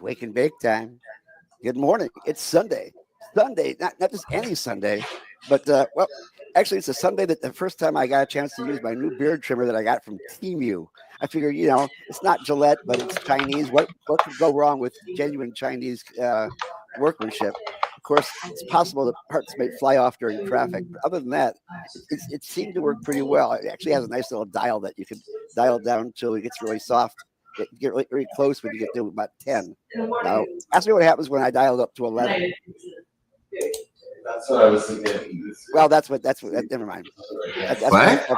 Wake and bake time. Good morning. It's Sunday. Sunday, not just any Sunday, but actually, it's a Sunday that the first time I got a chance to use my new beard trimmer that I got from Temu. I figure, it's not Gillette, but it's Chinese. What could go wrong with genuine Chinese workmanship? Of course, it's possible that parts may fly off during traffic, but other than that, it seemed to work pretty well. It actually has a nice little dial that you can dial down until it gets really soft. Get really, really close when you get to about 10. Now, ask me what happens when I dial it up to 11. That's what I was thinking. Well, that's what. Never mind. That's What?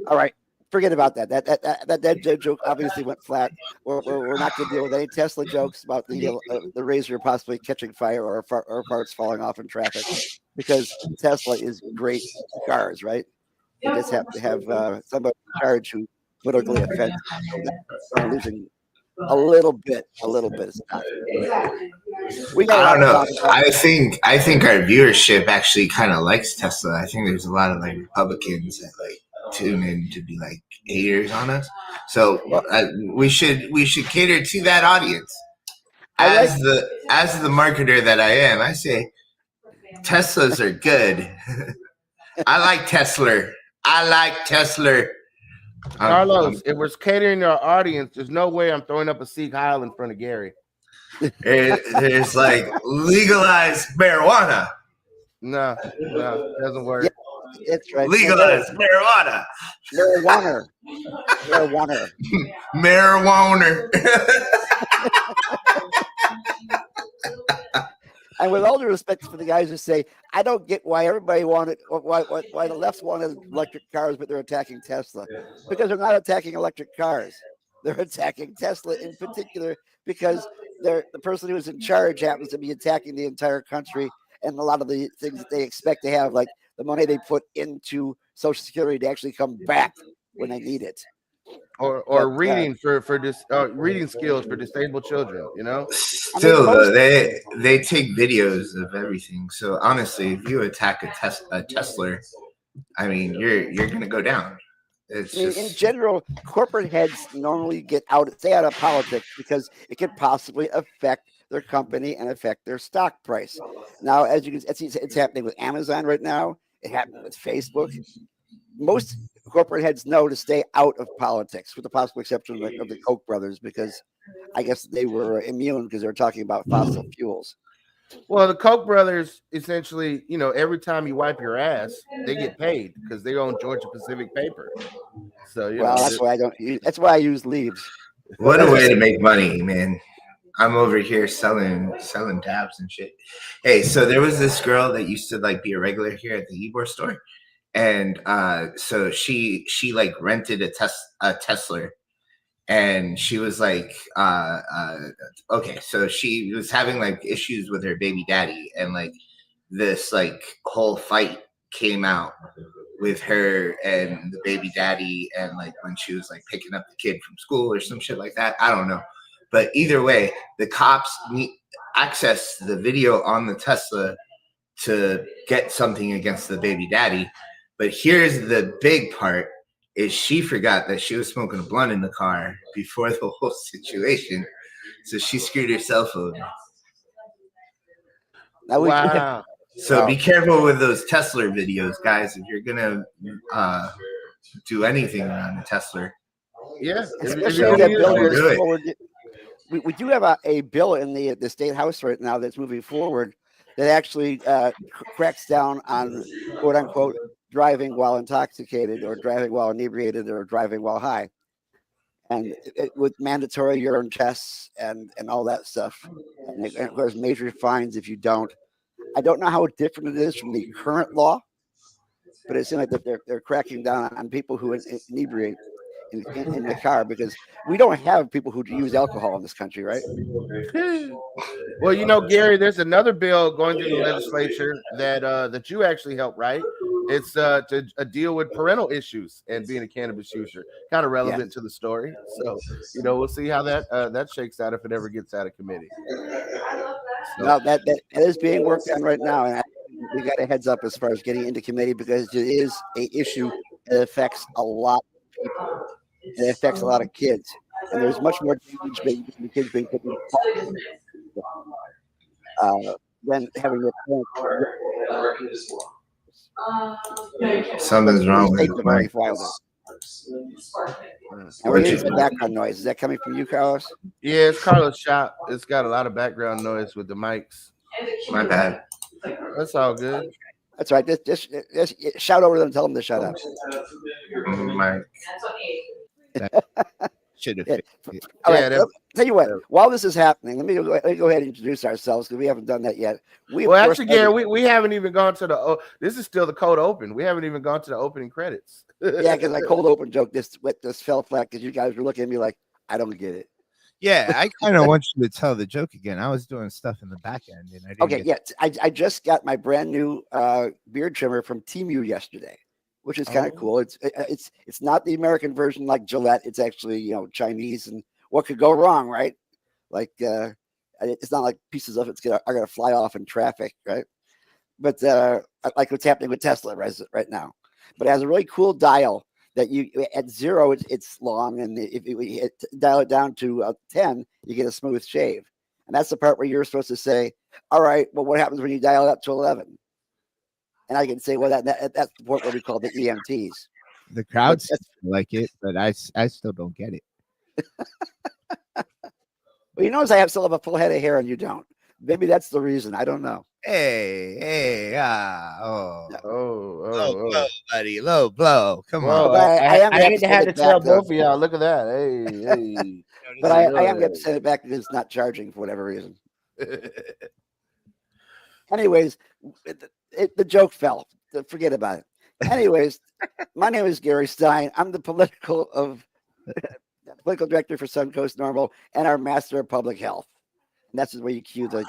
All right, forget about that. That joke obviously went flat. We're not going to deal with any Tesla jokes about the Razor possibly catching fire or parts falling off in traffic, because Tesla is great cars, right? You just have to have somebody in charge who politically offensive. So losing a little bit of stock. We got I don't know. I think our viewership actually kind of likes Tesla. I think there's a lot of like Republicans that like tune in to be like haters on us. So we should cater to that audience. As the marketer that I am, I say Teslas are good. I like Tesla. Carlos, if we're catering to our audience, there's no way I'm throwing up a Sikh Heil in front of Gary. There's like legalized marijuana. No, it doesn't work. Yeah, that's right. Legalized marijuana. Marijuana. And with all due respect for the guys who say, I don't get why everybody wanted, why the left wanted electric cars, but they're attacking Tesla. Because they're not attacking electric cars. They're attacking Tesla in particular because the person who is in charge happens to be attacking the entire country and a lot of the things that they expect to have, like the money they put into Social Security to actually come back when they need it. Or reading for reading skills for disabled children, Still, they take videos of everything. So honestly, if you attack a Tesla, I mean, you're gonna go down. In general, corporate heads normally stay out of politics because it could possibly affect their company and affect their stock price. Now, as you can see, it's happening with Amazon right now. It happened with Facebook. Most corporate heads know to stay out of politics, with the possible exception of the Koch brothers, because I guess they were immune because they were talking about fossil fuels. Well, the Koch brothers, essentially, every time you wipe your ass, they get paid because they own Georgia Pacific Paper. So, that's why I don't. That's why I use leaves. What a way to make money, man! I'm over here selling tabs and shit. Hey, so there was this girl that used to like be a regular here at the Ybor store. And so she like rented a Tesla, and she was like, okay, so she was having like issues with her baby daddy, and like this like whole fight came out with her and the baby daddy, and like when she was like picking up the kid from school or some shit like that. I don't know, but either way, the cops access the video on the Tesla to get something against the baby daddy. But here's the big part, is she forgot that she was smoking a blunt in the car before the whole situation. So she screwed herself over. Wow. So be careful with those Tesla videos, guys, if you're going to do anything around the Tesla. Yeah. Especially that bill goes forward. We do have a bill in the state house right now that's moving forward that actually cracks down on, quote unquote, driving while intoxicated or driving while inebriated or driving while high, and with mandatory urine tests and all that stuff, and of course major fines if you don't. I don't know how different it is from the current law, but it seems like that they're cracking down on people who inebriate in the car, because we don't have people who use alcohol in this country, right? Well, Gary, there's another bill going through the legislature that you actually helped write. It's to deal with parental issues and being a cannabis user, kind of relevant to the story. So, we'll see how that shakes out if it ever gets out of committee. So. No, that is being worked on right now, and we got a heads up as far as getting into committee, because it is an issue that affects a lot of people. It affects a lot of kids. and there's much more damage being the kids being put in than having their parents. Something's wrong with States the have already mic. filed it. And we're getting some background noise. Is that coming from you, Carlos? Yeah, it's Carlos' shop. It's got a lot of background noise with the mics. My bad. That's all good. That's right. Just shout over them and tell them to shut up. My Should have. Yeah. Yeah. All Yeah, right. Tell you what, while this is happening, let me go ahead and introduce ourselves because we haven't done that yet. Well, actually, Gary, we haven't even gone to the. This is still the cold open. We haven't even gone to the opening credits. Yeah, because I cold open joke this fell flat because you guys were looking at me like I don't get it. Yeah, I kind of want you to tell the joke again. I was doing stuff in the back end, and I didn't. Okay, yeah, I just got my brand new beard trimmer from Temu yesterday, which is kind of cool. It's not the American version like Gillette. It's actually Chinese, and what could go wrong, right? Like it's not like pieces of it's are gonna fly off in traffic, right? But like what's happening with Tesla right now. But it has a really cool dial that you at 0 it's long, and if we dial it down to 10, you get a smooth shave. And that's the part where you're supposed to say, all right, well, what happens when you dial it up to 11? And I can say, well, that's the point where we call the EMTs. The crowd like it, but I still don't get it. Well, you notice I still have a full head of hair and you don't. Maybe that's the reason. I don't know. Hey, Oh, low blow, buddy, low blow. Come Whoa, on. I hate to have to tell both of y'all. Look at that. Hey. But I am going to send it back because it's not charging for whatever reason. Anyways, the joke fell. Forget about it. Anyways, my name is Gary Stein. I'm the political director for Suncoast Normal and our master of public health. And that's where you cue the.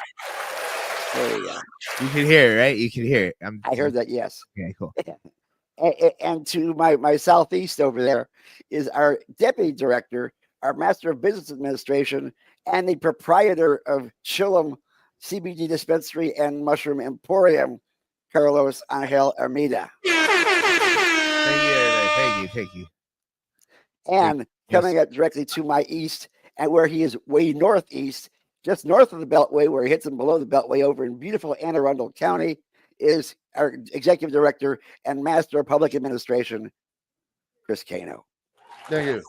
There you go. You can hear it, right? You can hear it. I heard that. Yes. Okay, cool. And to my southeast over there is our deputy director, our master of business administration, and the proprietor of Chillum CBD dispensary and mushroom emporium, Carlos Angel Armida. Thank you, everybody. Thank you. And coming up directly to my east, and where he is way northeast, just north of the Beltway, where he hits him below the Beltway over in beautiful Anne Arundel County, is our executive director and master of public administration, Chris Cano. Thank you.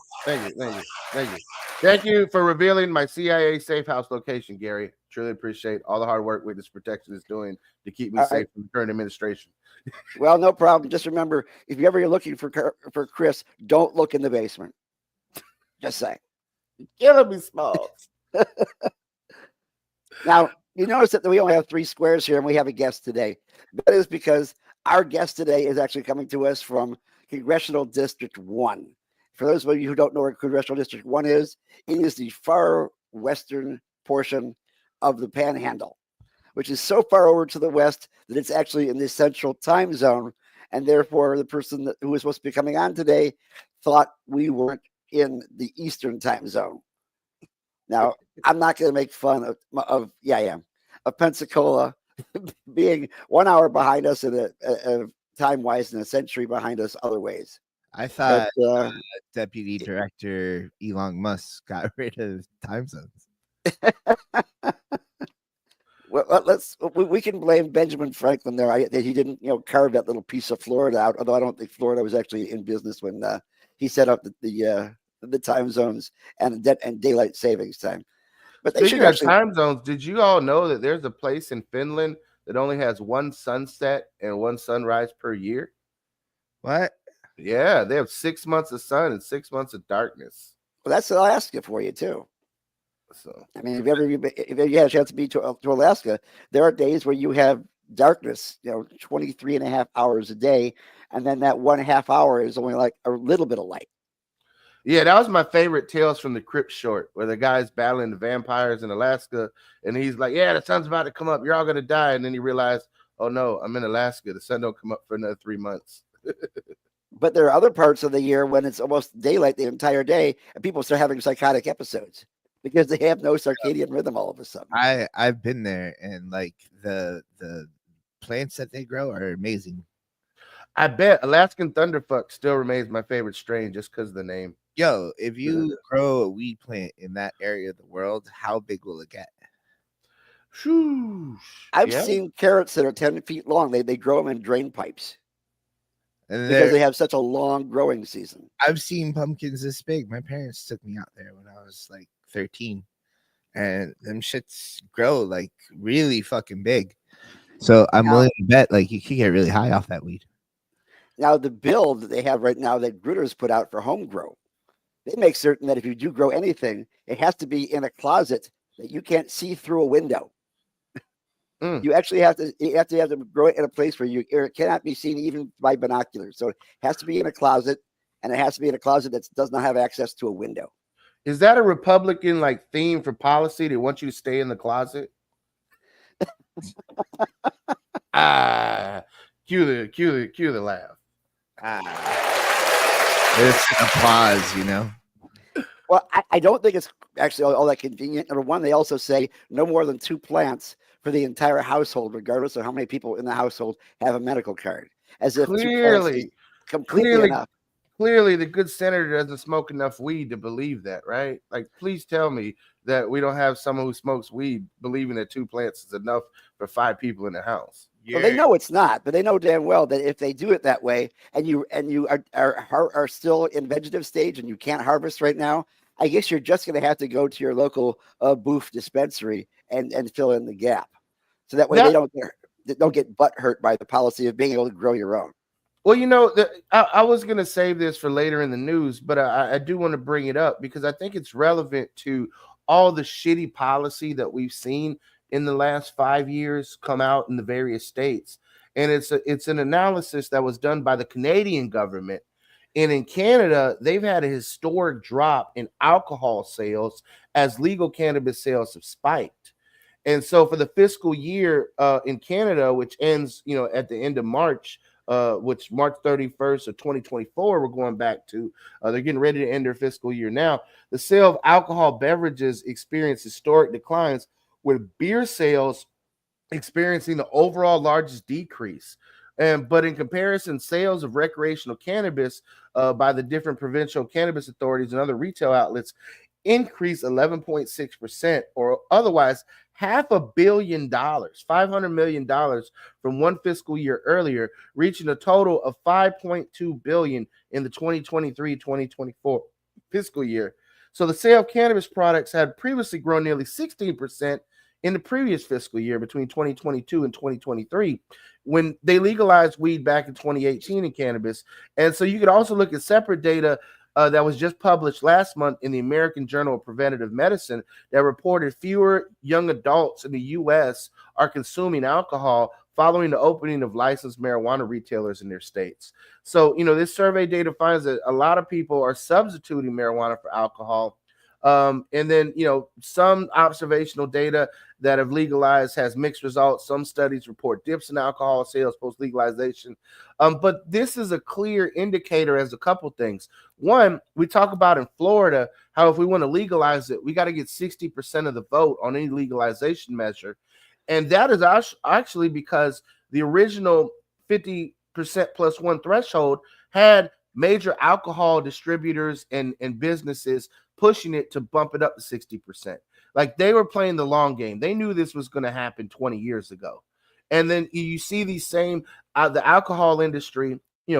Thank you for revealing my CIA safe house location, Gary. Truly appreciate all the hard work Witness Protection is doing to keep me safe from the current administration. Well, no problem. Just remember, if you're ever looking for Chris, don't look in the basement. Just saying. Killing me, Smalls. Now, you notice that we only have 3 squares here, and we have a guest today. That is because our guest today is actually coming to us from Congressional District 1. For those of you who don't know where Congressional District 1 is, it is the far western portion of the Panhandle, which is so far over to the west that it's actually in the central time zone. And therefore, the person who was supposed to be coming on today thought we weren't in the eastern time zone. Now, I'm not going to make fun of Pensacola being 1 hour behind us and time-wise and a century behind us other ways. I thought Deputy Director Elon Musk got rid of time zones. Well, we can blame Benjamin Franklin there. That he didn't carve that little piece of Florida out. Although I don't think Florida was actually in business when he set up the time zones and daylight savings time. But they Speaking of time zones, did you all know that there's a place in Finland that only has 1 sunset and 1 sunrise per year? What? Yeah, they have 6 months of sun and 6 months of darkness. Well, that's Alaska for you too. So I mean, if you had a chance to be to Alaska, there are days where you have darkness, 23 and a half hours a day, and then that 1.5 hour is only like a little bit of light. Yeah, that was my favorite Tales from the Crypt short, where the guy's battling the vampires in Alaska, and he's like, "Yeah, the sun's about to come up. You're all gonna die." And then he realized, "Oh no, I'm in Alaska. The sun don't come up for another 3 months." But there are other parts of the year when it's almost daylight the entire day, and people start having psychotic episodes because they have no circadian rhythm all of a sudden. I've been there, and like the plants that they grow are amazing. I bet Alaskan Thunderfuck still remains my favorite strain just because of the name. Yo, if you grow a weed plant in that area of the world, how big will it get? Shoosh. I've Yeah. seen carrots that are 10 feet long. They grow them in drain pipes And because they have such a long growing season. I've seen pumpkins this big. My parents took me out there when I was like 13, and them shits grow like really fucking big. So I'm willing to bet like you could get really high off that weed. Now, the bill that they have right now that Gruner's put out for home grow, they make certain that if you do grow anything, it has to be in a closet that you can't see through a window. You actually have to grow it in a place where it cannot be seen even by binoculars. So it has to be in a closet, and it has to be in a closet that does not have access to a window. Is that a Republican like theme for policy? They want you to stay in the closet. Cue the laugh. It's applause, you know. Well, I don't think it's actually all that convenient. Number one, they also say no more than 2 plants for the entire household, regardless of how many people in the household have a medical card. As if Clearly, completely enough. Clearly, the good senator doesn't smoke enough weed to believe that, right? Like, please tell me that we don't have someone who smokes weed believing that 2 plants is enough for 5 people in the house. Well, they know it's not, but they know damn well that if they do it that way, and you are still in vegetative stage and you can't harvest right now, I guess you're just going to have to go to your local booth dispensary and fill in the gap. So that way they don't get butt hurt by the policy of being able to grow your own. Well, you know, I was going to save this for later in the news, but I do want to bring it up because I think it's relevant to all the shitty policy that we've seen in the last 5 years come out in the various states. And it's an analysis that was done by the Canadian government. And in Canada, they've had a historic drop in alcohol sales as legal cannabis sales have spiked. And so for the fiscal year in Canada, which ends, at the end of March, which March 31st of 2024, we're going back to, they're getting ready to end their fiscal year now. The sale of alcohol beverages experienced historic declines, with beer sales experiencing the overall largest decrease. But in comparison, sales of recreational cannabis by the different provincial cannabis authorities and other retail outlets increased 11.6%, or otherwise $500 million, $500 million from one fiscal year earlier, reaching a total of $5.2 billion in the 2023-2024 fiscal year. So the sale of cannabis products had previously grown nearly 16% in the previous fiscal year between 2022 and 2023, when they legalized weed back in 2018 in cannabis. And so you could also look at separate data that was just published last month in the American Journal of Preventive Medicine that reported fewer young adults in the U.S. are consuming alcohol following the opening of licensed marijuana retailers in their states. So, this survey data finds that a lot of people are substituting marijuana for alcohol. And then, some observational data that have legalized has mixed results. Some studies report dips in alcohol sales post-legalization. But this is a clear indicator as a couple things. One, we talk about in Florida, how if we want to legalize it, we got to get 60% of the vote on any legalization measure. And that is actually because the original 50% plus one threshold had major alcohol distributors and businesses pushing it to bump it up to 60%. Like, they were playing the long game. They knew this was going to happen 20 years ago. And then you see these same, the alcohol industry,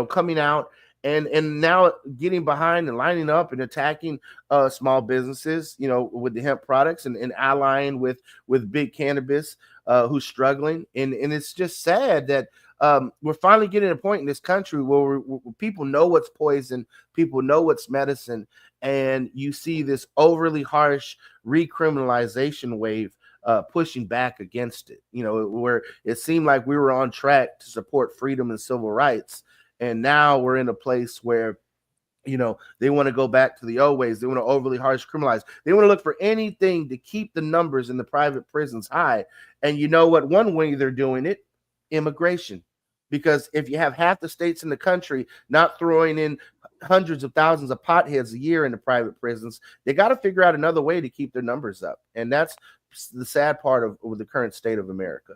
coming out and now getting behind and lining up and attacking small businesses, with the hemp products and allying with big cannabis who's struggling. And it's just sad that we're finally getting to a point in this country where people know what's poison, people know what's medicine, and you see this overly harsh recriminalization wave pushing back against it, where it seemed like we were on track to support freedom and civil rights. And now we're in a place where, they want to go back to the old ways. They want to overly harsh criminalize. They want to look for anything to keep the numbers in the private prisons high. And you know what? One way they're doing it, immigration. Because if you have half the states in the country not throwing in hundreds of thousands of potheads a year in the private prisons, they got to figure out another way to keep their numbers up. And that's the sad part of the current state of America.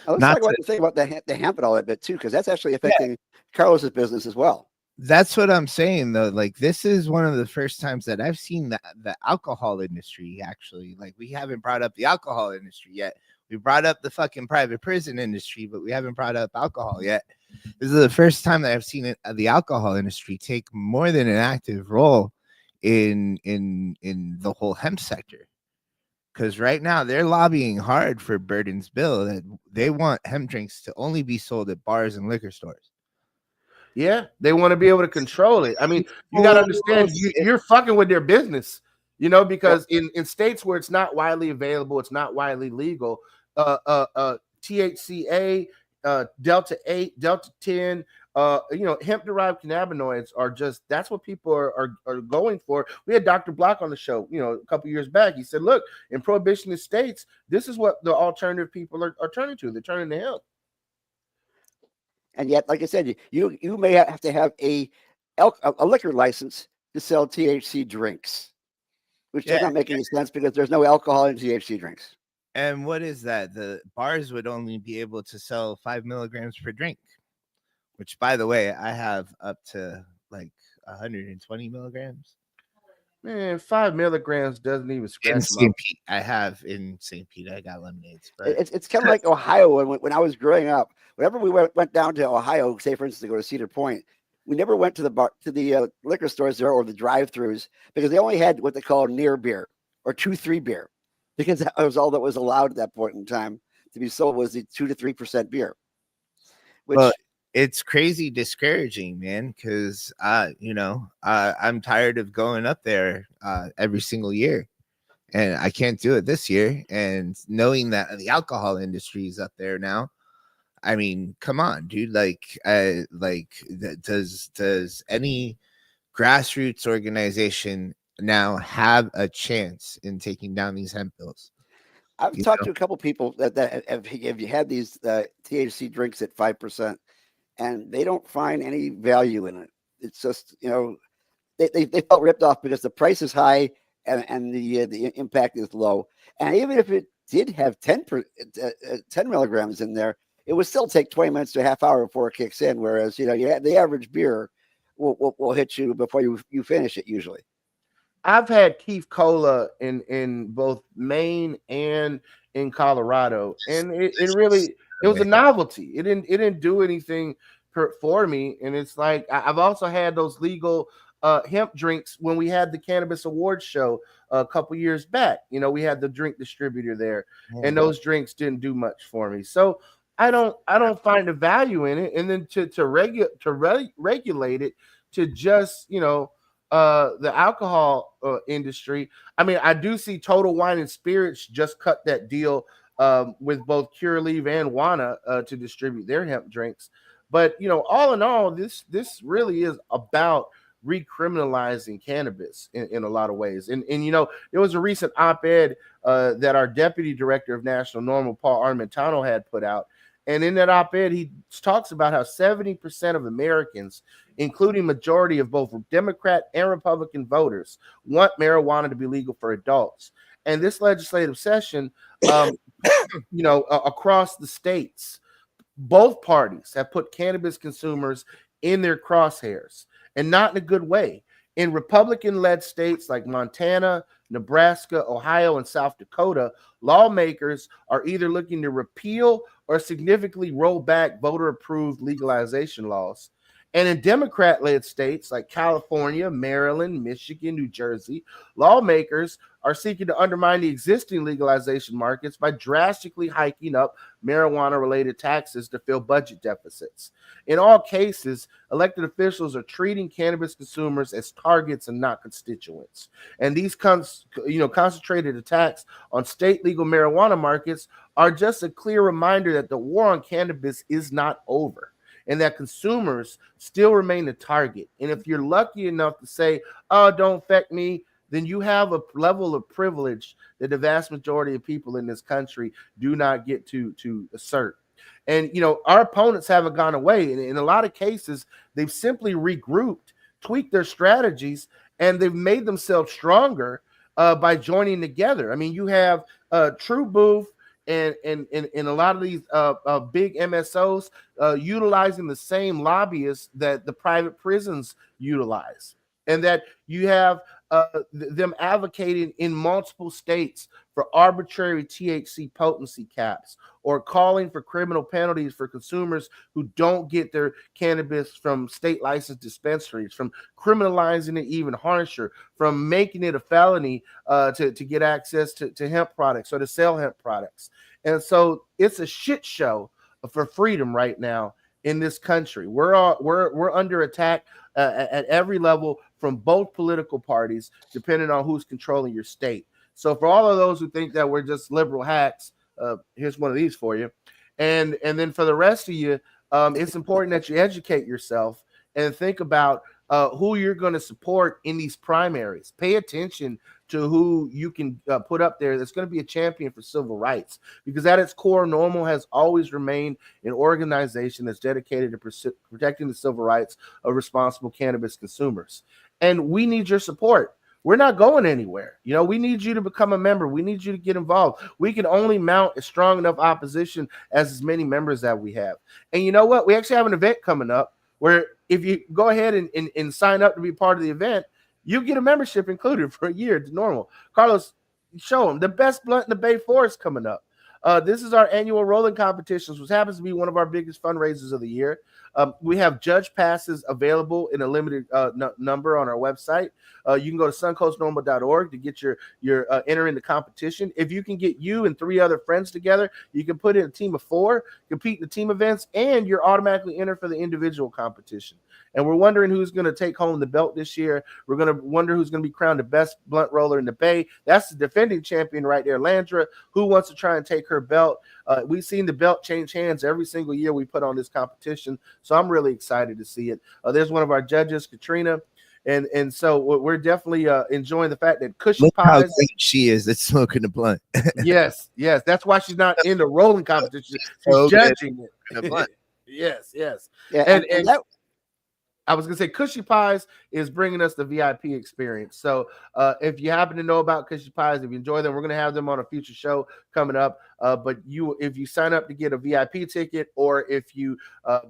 Let's talk about the thing about the hemp and all that bit too, because that's actually affecting Carlos's business as well. That's what I'm saying though. Like this is one of the first times that I've seen the alcohol industry actually. Like we haven't brought up the alcohol industry yet. We brought up the fucking private prison industry, but we haven't brought up alcohol yet. This is the first time that I've seen it, the alcohol industry take more than an active role in the whole hemp sector. Because right now they're lobbying hard for Burden's bill that they want hemp drinks to only be sold at bars and liquor stores. Yeah, they want to be able to control it. I mean, you got to understand, you're fucking with their business, you know, because in states where it's not widely available, it's not widely legal, THCA, Delta 8, Delta 10, you know, hemp-derived cannabinoids are just, that's what people are going for. We had Dr. Block on the show, you know, a couple years back. He said, look, in prohibitionist states, this is what the alternative people are turning to. They're turning to hemp. And yet, like I said, you may have to have a liquor license to sell THC drinks, which does not make any sense because there's no alcohol in THC drinks. And what is that? The bars would only be able to sell 5 milligrams per drink, which, by the way, I have up to like 120 milligrams. Man, 5 milligrams doesn't even scratch. In St. Pete, I have in St. Pete. I got lemonades. But it's kind of like Ohio. When I was growing up, whenever we went down to Ohio, say for instance, to go to Cedar Point, we never went to the liquor stores there or the drive-throughs because they only had what they call near beer or 2-3 beer, because that was all that was allowed at that point in time to be sold was the 2 to 3% beer. Which it's crazy discouraging, man, because you know, I'm tired of going up there every single year, and I can't do it this year. And knowing that the alcohol industry is up there now, I mean, come on, dude. Does any grassroots organization now have a chance in taking down these hemp bills? I've talked to a couple people that have had these THC drinks at 5%. And they don't find any value in it. It's just, you know, they felt ripped off because the price is high and the impact is low. And even if it did have 10 milligrams in there, it would still take 20 minutes to a half hour before it kicks in. Whereas, you know, the average beer will hit you before you finish it usually. I've had Keef Cola in both Maine and in Colorado, and it was a novelty. It didn't do anything for me. And it's like I've also had those legal hemp drinks when we had the Cannabis Awards show a couple years back. You know, we had the drink distributor there, and those drinks didn't do much for me. So I don't find the value in it. And then to regulate it to just, you know, the alcohol industry. I mean, I do see Total Wine and Spirits just cut that deal with both Cure Leave and Wana to distribute their hemp drinks. But, you know, all in all, this really is about recriminalizing cannabis in a lot of ways. And you know, there was a recent op-ed that our deputy director of National Normal, Paul Armentano, had put out. And in that op-ed, he talks about how 70% of Americans, including majority of both Democrat and Republican voters, want marijuana to be legal for adults. And this legislative session, you know, across the states, both parties have put cannabis consumers in their crosshairs, and not in a good way. In Republican-led states like Montana, Nebraska, Ohio, and South Dakota, lawmakers are either looking to repeal or significantly roll back voter-approved legalization laws. And in Democrat-led states like California, Maryland, Michigan, New Jersey, lawmakers are seeking to undermine the existing legalization markets by drastically hiking up marijuana-related taxes to fill budget deficits. In all cases, elected officials are treating cannabis consumers as targets and not constituents. And these concentrated attacks on state legal marijuana markets are just a clear reminder that the war on cannabis is not over, and that consumers still remain the target. And if you're lucky enough to say, oh, don't affect me, then you have a level of privilege that the vast majority of people in this country do not get to assert. And, you know, our opponents haven't gone away. And in a lot of cases, they've simply regrouped, tweaked their strategies, and they've made themselves stronger by joining together. I mean, you have True Booth and a lot of these big MSOs utilizing the same lobbyists that the private prisons utilize, and that you have them advocating in multiple states for arbitrary THC potency caps, or calling for criminal penalties for consumers who don't get their cannabis from state licensed dispensaries, from criminalizing it even harsher, from making it a felony to get access to hemp products or to sell hemp products. And so it's a shit show for freedom right now in this country. We're under attack at every level from both political parties, depending on who's controlling your state. So for all of those who think that we're just liberal hacks, here's one of these for you. And then for the rest of you, it's important that you educate yourself and think about who you're going to support in these primaries. Pay attention to who you can put up there that's going to be a champion for civil rights, because at its core, NORML has always remained an organization that's dedicated to protecting the civil rights of responsible cannabis consumers. And we need your support. We're not going anywhere. You know, we need you to become a member. We need you to get involved. We can only mount a strong enough opposition as many members that we have. And you know what? We actually have an event coming up where if you go ahead and sign up to be part of the event, you get a membership included for a year to NORML. Carlos, show them the best blunt in the Bay Forest coming up. This is our annual rolling competitions, which happens to be one of our biggest fundraisers of the year. We have judge passes available in a limited number on our website. You can go to suncoastnormal.org to get your enter in the competition. If you can get you and 3 other friends together, you can put in a team of 4, compete in the team events, and you're automatically entered for the individual competition. And we're wondering who's going to take home the belt this year. We're going to wonder who's going to be crowned the best blunt roller in the Bay. That's the defending champion right there, Landra, who wants to try and take her belt. We've seen the belt change hands every single year we put on this competition. So I'm really excited to see it. There's one of our judges, Katrina. And so we're definitely enjoying the fact that Cushy Look Pies. how great she is at smoking the blunt. Yes. That's why she's not in the rolling competition. She's So judging it. The blunt. Yes. Yeah, And that, I was going to say Cushy Pies is bringing us the VIP experience. So if you happen to know about Cushy Pies, if you enjoy them, we're going to have them on a future show coming up. But if you sign up to get a VIP ticket, or if you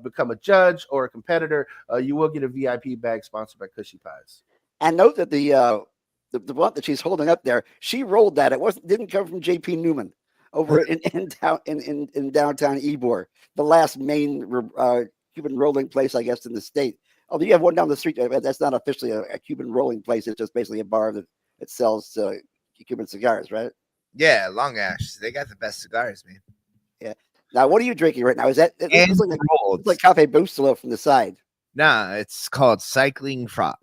become a judge or a competitor, you will get a VIP bag sponsored by Cushy Pies. and note that the blunt that she's holding up there, she rolled that. It didn't come from J.P. Newman over in downtown Ybor, the last main Cuban rolling place, I guess, in the state. Although you have one down the street, that's not officially a Cuban rolling place. It's just basically a bar that sells Cuban cigars, right? Yeah, Long Ash. They got the best cigars, man. Yeah. Now, what are you drinking right now? Is that it's Rolled. like Cafe Bustelo from the side? Nah, it's called Cycling Frog.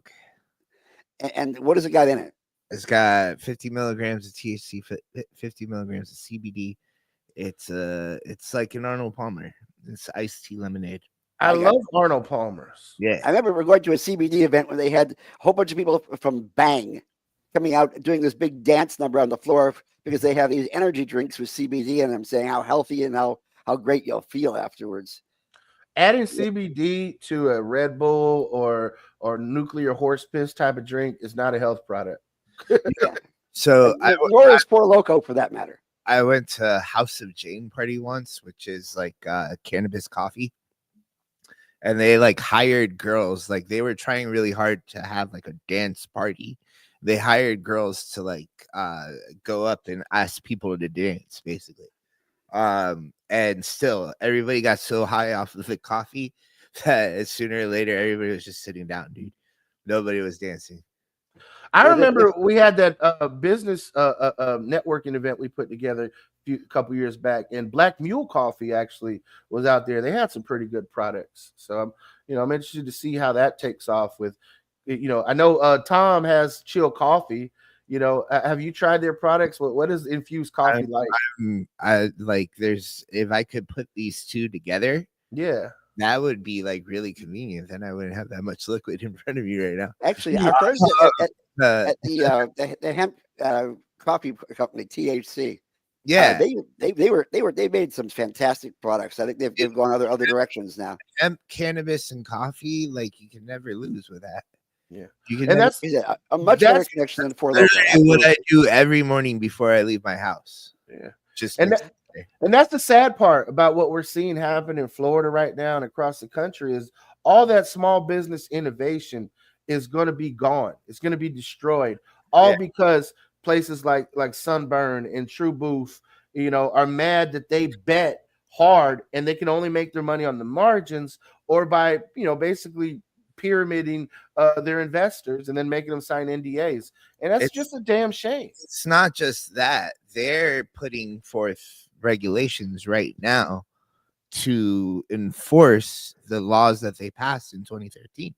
And what has it got in it? It's got 50 milligrams of THC, 50 milligrams of CBD. It's like an Arnold Palmer. It's iced tea lemonade. I love Arnold Palmer's. Yeah. I remember we were going to a CBD event where they had a whole bunch of people from Bang coming out doing this big dance number on the floor because they have these energy drinks with CBD in them, saying how healthy and how great you'll feel afterwards. Adding CBD to a Red Bull or nuclear horse piss type of drink is not a health product. Yeah. So or is Four Loko for that matter. I went to House of Jane party once, which is like cannabis coffee. And they like hired girls, like they were trying really hard to have like a dance party. They hired girls to like go up and ask people to dance, basically. And still everybody got so high off of the coffee that sooner or later everybody was just sitting down, dude. Nobody was dancing. I remember we had that business networking event we put together a couple years back, and Black Mule Coffee actually was out there. They had some pretty good products. So I'm interested to see how that takes off with, I know Tom has Chill Coffee. Have you tried their products? What is infused coffee like? I like if I could put these two together, yeah, that would be like really convenient. Then I wouldn't have that much liquid in front of you right now. Actually, our friends at the hemp coffee company THC. Yeah, they made some fantastic products. I think they've gone other directions now. Hemp, cannabis, and coffee, like you can never lose with that. Yeah, and that's a much better connection than Four Loko. What I do every morning before I leave my house. Yeah, just And that's the sad part about what we're seeing happen in Florida right now and across the country is all that small business innovation is going to be gone. It's going to be destroyed, all because places like Sunburn and True Booth, are mad that they bet hard and they can only make their money on the margins or by, basically pyramiding their investors and then making them sign NDAs. And that's just a damn shame. It's not just that. They're putting forth regulations right now to enforce the laws that they passed in 2013.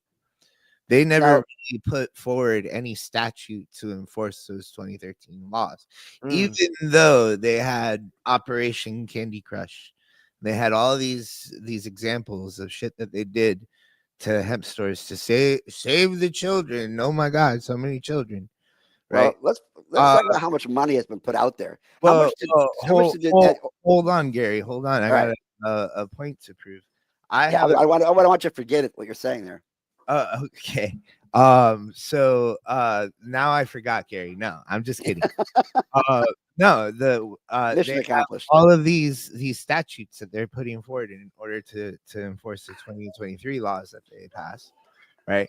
They never really put forward any statute to enforce those 2013 laws, even though they had Operation Candy Crush. They had all these examples of shit that they did to hemp stores to save the children. Oh my God, so many children. Right. Well, let's talk about how much money has been put out there. Hold on, Gary. Hold on. I got a point to prove. I want you to forget it, what you're saying there. Okay. So now I forgot, Gary. No, I'm just kidding. No, mission accomplished. All of these statutes that they're putting forward in order to enforce the 2023 laws that they passed, right?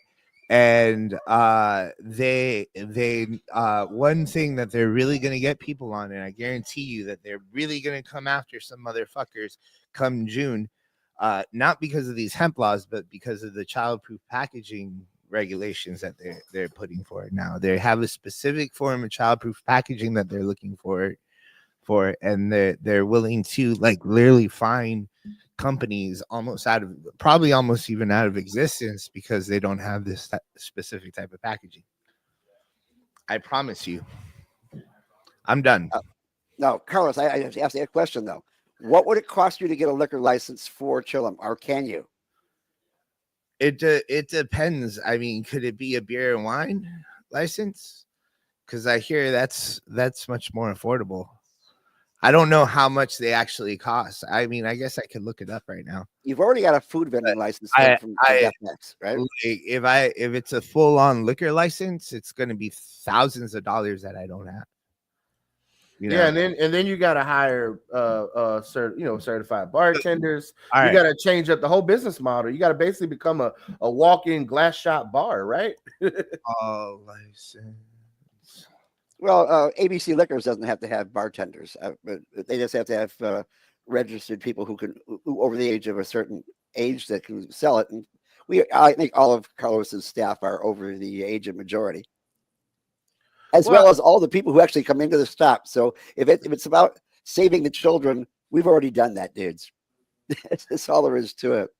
And they one thing that they're really going to get people on, and I guarantee you that they're really going to come after some motherfuckers come June, not because of these hemp laws, but because of the childproof packaging regulations that they're putting forward now. They have a specific form of childproof packaging that they're looking for, and they're willing to literally find companies almost even out of existence because they don't have this specific type of packaging. I promise you. I'm done. No, Carlos, I have to ask you a question though. What would it cost you to get a liquor license for Chillum, or can you? It depends. I mean, could it be a beer and wine license? Because I hear that's much more affordable. I don't know how much they actually cost. I mean, I guess I could look it up right now. You've already got a food vending license from FX, right? If it's a full-on liquor license, it's going to be thousands of dollars that I don't have. Yeah, and then you got to hire certified bartenders. All you got to change up the whole business model. You got to basically become a walk-in glass shop bar, right? Oh, license. Well, ABC Liquors doesn't have to have bartenders, but they just have to have registered people who over the age of a certain age that can sell it. And I think all of Carlos's staff are over the age of majority, as well as all the people who actually come into the stop. So if it's about saving the children, we've already done that, dudes. That's all there is to it.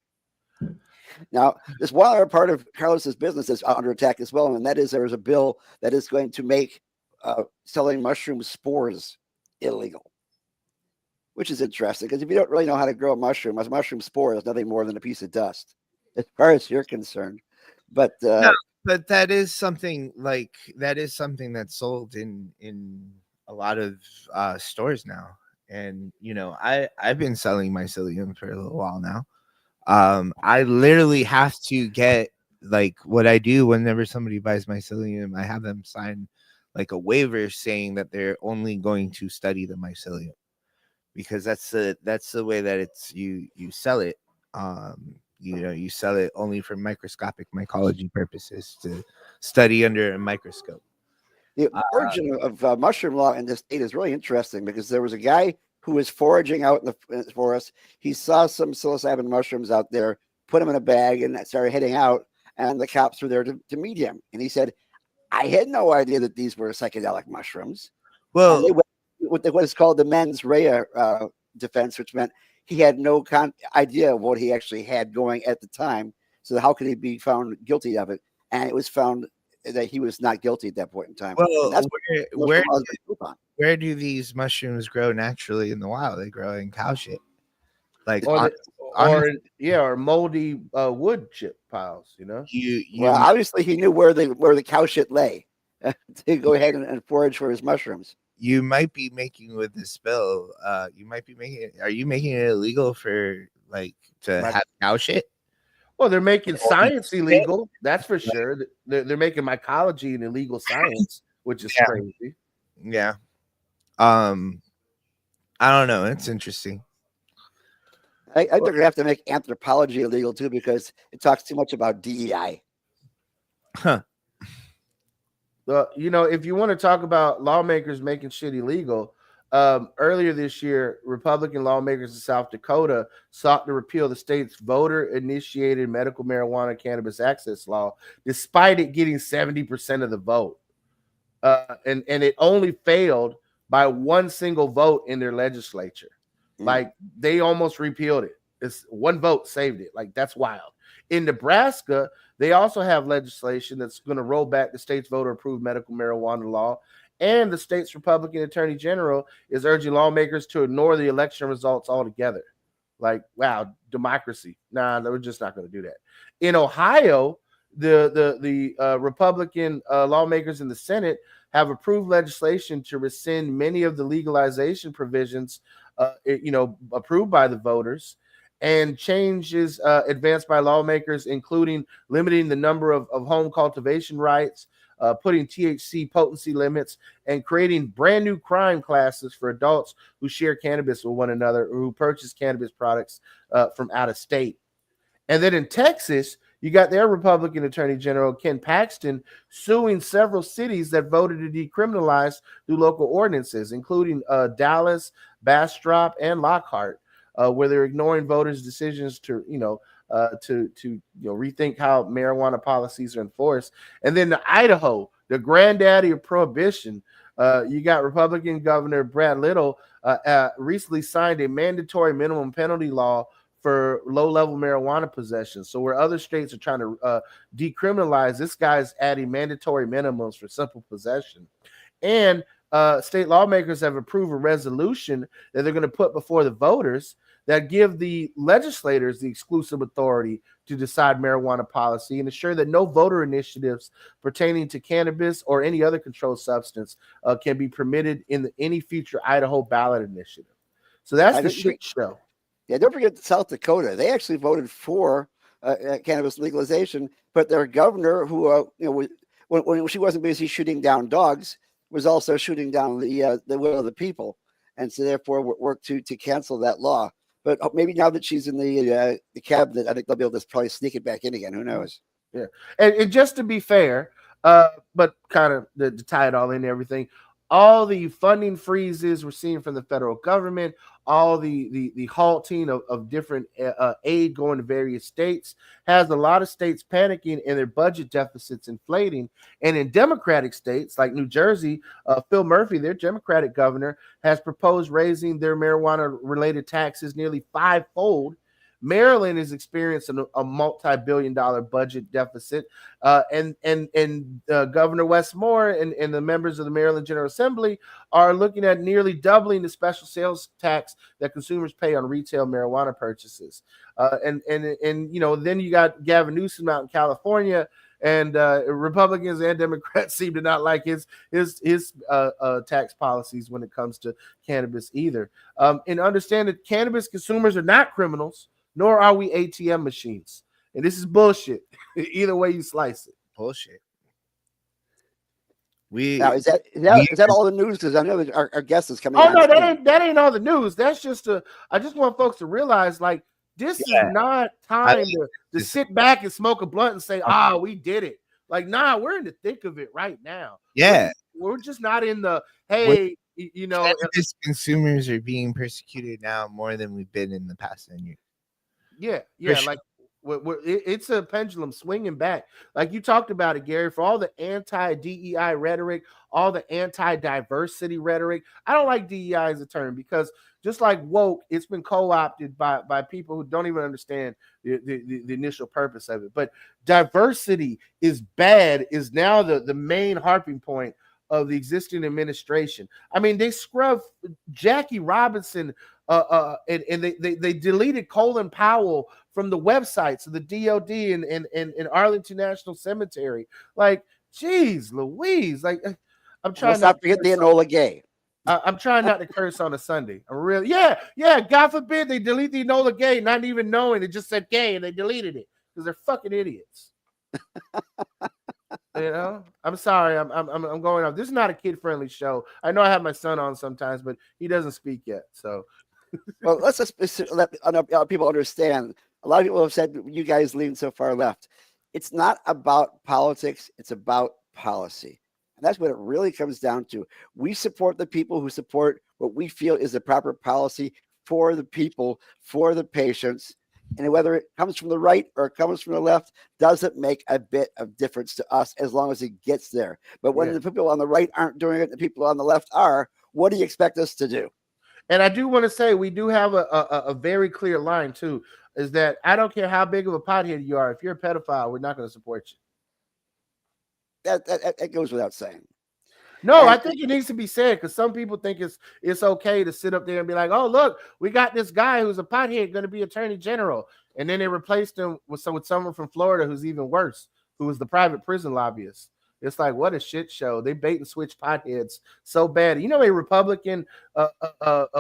Now, there's one other part of Carlos's business that's under attack as well, and that is there is a bill that is going to make selling mushroom spores illegal, which is interesting because if you don't really know how to grow a mushroom spore is nothing more than a piece of dust, as far as you're concerned. But but that is something that's sold in a lot of stores now, and I've been selling mycelium for a little while now. I literally have to get what I do whenever somebody buys mycelium, I have them sign a waiver saying that they're only going to study the mycelium, because that's the way that it's you sell it. You sell it only for microscopic mycology purposes to study under a microscope. The origin of mushroom law in this state is really interesting because there was a guy who was foraging out in the forest. He saw some psilocybin mushrooms out there, put them in a bag, and started heading out. And the cops were there to meet him. And he said, I had no idea that these were psychedelic mushrooms. Well, what is called the mens rea defense, which meant he had no idea of what he actually had going at the time. So how could he be found guilty of it? And it was found that he was not guilty at that point in time. Well, where do these mushrooms grow naturally in the wild? They grow in cow shit. Or moldy wood chip piles, obviously he knew where the cow shit lay to go ahead and forage for his mushrooms. You might be making with this bill. Are you making it illegal for have cow shit? Well, they're making science illegal. That's for sure. They're making mycology an illegal science, which is crazy. Yeah. I don't know. It's interesting. I think they're gonna have to make anthropology illegal too because it talks too much about DEI. Huh. You know, if you want to talk about lawmakers making shit illegal, earlier this year, Republican lawmakers in South Dakota sought to repeal the state's voter-initiated medical marijuana cannabis access law, despite it getting 70% of the vote. And it only failed by one single vote in their legislature. Like, they almost repealed it. It's one vote saved it. Like, that's wild. In Nebraska, they also have legislation that's going to roll back the state's voter-approved medical marijuana law. And the state's Republican Attorney General is urging lawmakers to ignore the election results altogether. Like, wow, democracy. Nah, we're just not going to do that. In Ohio, the Republican lawmakers in the Senate have approved legislation to rescind many of the legalization provisions, approved by the voters, and changes advanced by lawmakers, including limiting the number of home cultivation rights, putting THC potency limits, and creating brand new crime classes for adults who share cannabis with one another or who purchase cannabis products from out of state. And then in Texas, you got their Republican Attorney General, Ken Paxton, suing several cities that voted to decriminalize through local ordinances, including Dallas, Bastrop, and Lockhart, where they're ignoring voters' decisions to rethink how marijuana policies are enforced. And then Idaho, the granddaddy of prohibition, you got Republican Governor Brad Little recently signed a mandatory minimum penalty law for low-level marijuana possession. So where other states are trying to decriminalize, this guy's adding mandatory minimums for simple possession. And state lawmakers have approved a resolution that they're going to put before the voters that give the legislators the exclusive authority to decide marijuana policy and ensure that no voter initiatives pertaining to cannabis or any other controlled substance can be permitted in any future Idaho ballot initiative. So that's the shit show. Yeah, don't forget South Dakota. They actually voted for cannabis legalization, but their governor, who when she wasn't busy shooting down dogs, was also shooting down the will of the people, and so therefore worked to cancel that law. But maybe now that she's in the cabinet, I think they'll be able to probably sneak it back in again. Who knows? Yeah, and just to be fair, but kind of to tie it all in and everything, all the funding freezes we're seeing from the federal government, all the halting of different aid going to various states has a lot of states panicking and their budget deficits inflating. And in Democratic states like New Jersey, Phil Murphy, their Democratic governor, has proposed raising their marijuana-related taxes nearly fivefold. Maryland is experiencing a multi-billion-dollar budget deficit, and Governor Wes Moore and the members of the Maryland General Assembly are looking at nearly doubling the special sales tax that consumers pay on retail marijuana purchases. And then you got Gavin Newsom out in California, and Republicans and Democrats seem to not like his tax policies when it comes to cannabis either. And understand that cannabis consumers are not criminals, nor are we ATM machines. And this is bullshit. Either way you slice it. Bullshit. Now, is that all the news? Because I know that our guest is coming. Oh no, that ain't all the news. That's just I just want folks to realize, like, this is not time to sit back and smoke a blunt and say, we did it. Like, nah, we're in the thick of it right now. Yeah. We're just not in the, hey, cannabis consumers are being persecuted now more than we've been in the past 10 years. Yeah, like it's a pendulum swinging back. Like you talked about it, Gary, for all the anti-DEI rhetoric, all the anti-diversity rhetoric. I don't like DEI as a term because just like woke, it's been co-opted by people who don't even understand the initial purpose of it. But diversity is now the main harping point of the existing administration. I mean, they scrubbed Jackie Robinson and they deleted Colin Powell from the websites of the DOD and Arlington National Cemetery. Like, geez, Louise. Like, I'm trying not to forget the Enola Gay. I'm trying not to curse on a Sunday. Yeah. God forbid they delete the Enola Gay, not even knowing it just said gay and they deleted it because they're fucking idiots. You know, I'm sorry, I'm going off. This is not a kid friendly show. I know I have my son on sometimes, but he doesn't speak yet. So, Well, let's just let people understand. A lot of people have said you guys lean so far left. It's not about politics. It's about policy. And that's what it really comes down to. We support the people who support what we feel is the proper policy for the people, for the patients. And whether it comes from the right or it comes from the left doesn't make a bit of difference to us as long as it gets there. But when the people on the right aren't doing it, the people on the left are, what do you expect us to do? And I do want to say we do have a very clear line too, is that I don't care how big of a pothead you are. If you're a pedophile, we're not going to support you. That goes without saying. No, I think it needs to be said because some people think it's okay to sit up there and be like, "Oh, look, we got this guy who's a pothead going to be attorney general," and then they replaced him with someone from Florida who's even worse, who was the private prison lobbyist. It's like, what a shit show. They bait and switch potheads so bad. You know, a Republican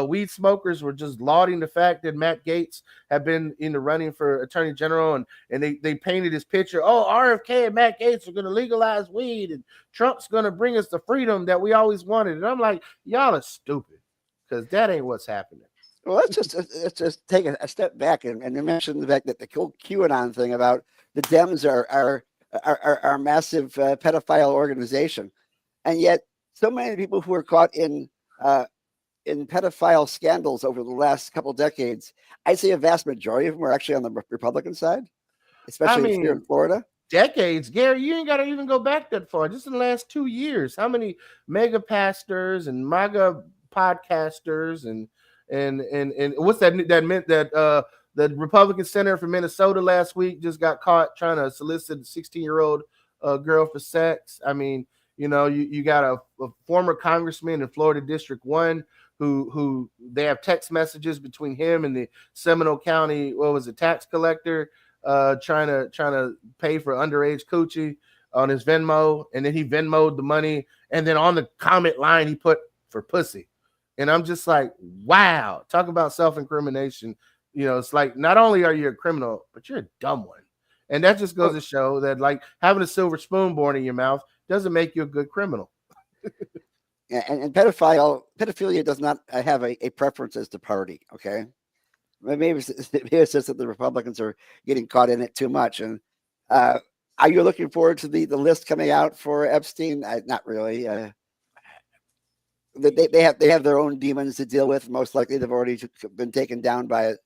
weed smokers were just lauding the fact that Matt Gaetz had been in the running for attorney general, and they painted his picture. Oh, RFK and Matt Gaetz are going to legalize weed, and Trump's going to bring us the freedom that we always wanted. And I'm like, y'all are stupid because that ain't what's happening. Well, let's just take a step back and mention the fact that the QAnon thing about the Dems are a massive pedophile organization, and yet so many people who are caught in pedophile scandals over the last couple of decades, I'd say a vast majority of them are actually on the Republican side, especially here in Florida. Decades, Gary, you ain't got to even go back that far. Just in the last 2 years, how many mega pastors and MAGA podcasters and what's that meant that the Republican senator from Minnesota last week just got caught trying to solicit a 16-year-old girl for sex. I mean, you know, you got a former congressman in Florida District 1 who they have text messages between him and the Seminole County, tax collector, trying to pay for underage coochie on his Venmo, and then he Venmo'd the money, and then on the comment line he put for pussy. And I'm just like, wow, talk about self-incrimination. You know, it's like not only are you a criminal, but you're a dumb one. And that just goes to show that like having a silver spoon born in your mouth doesn't make you a good criminal. And pedophilia does not have a preference as to party. Okay, maybe it's just that the Republicans are getting caught in it too much. And are you looking forward to the list coming out for Epstein? Not really. They have their own demons to deal with. Most likely, they've already been taken down by it.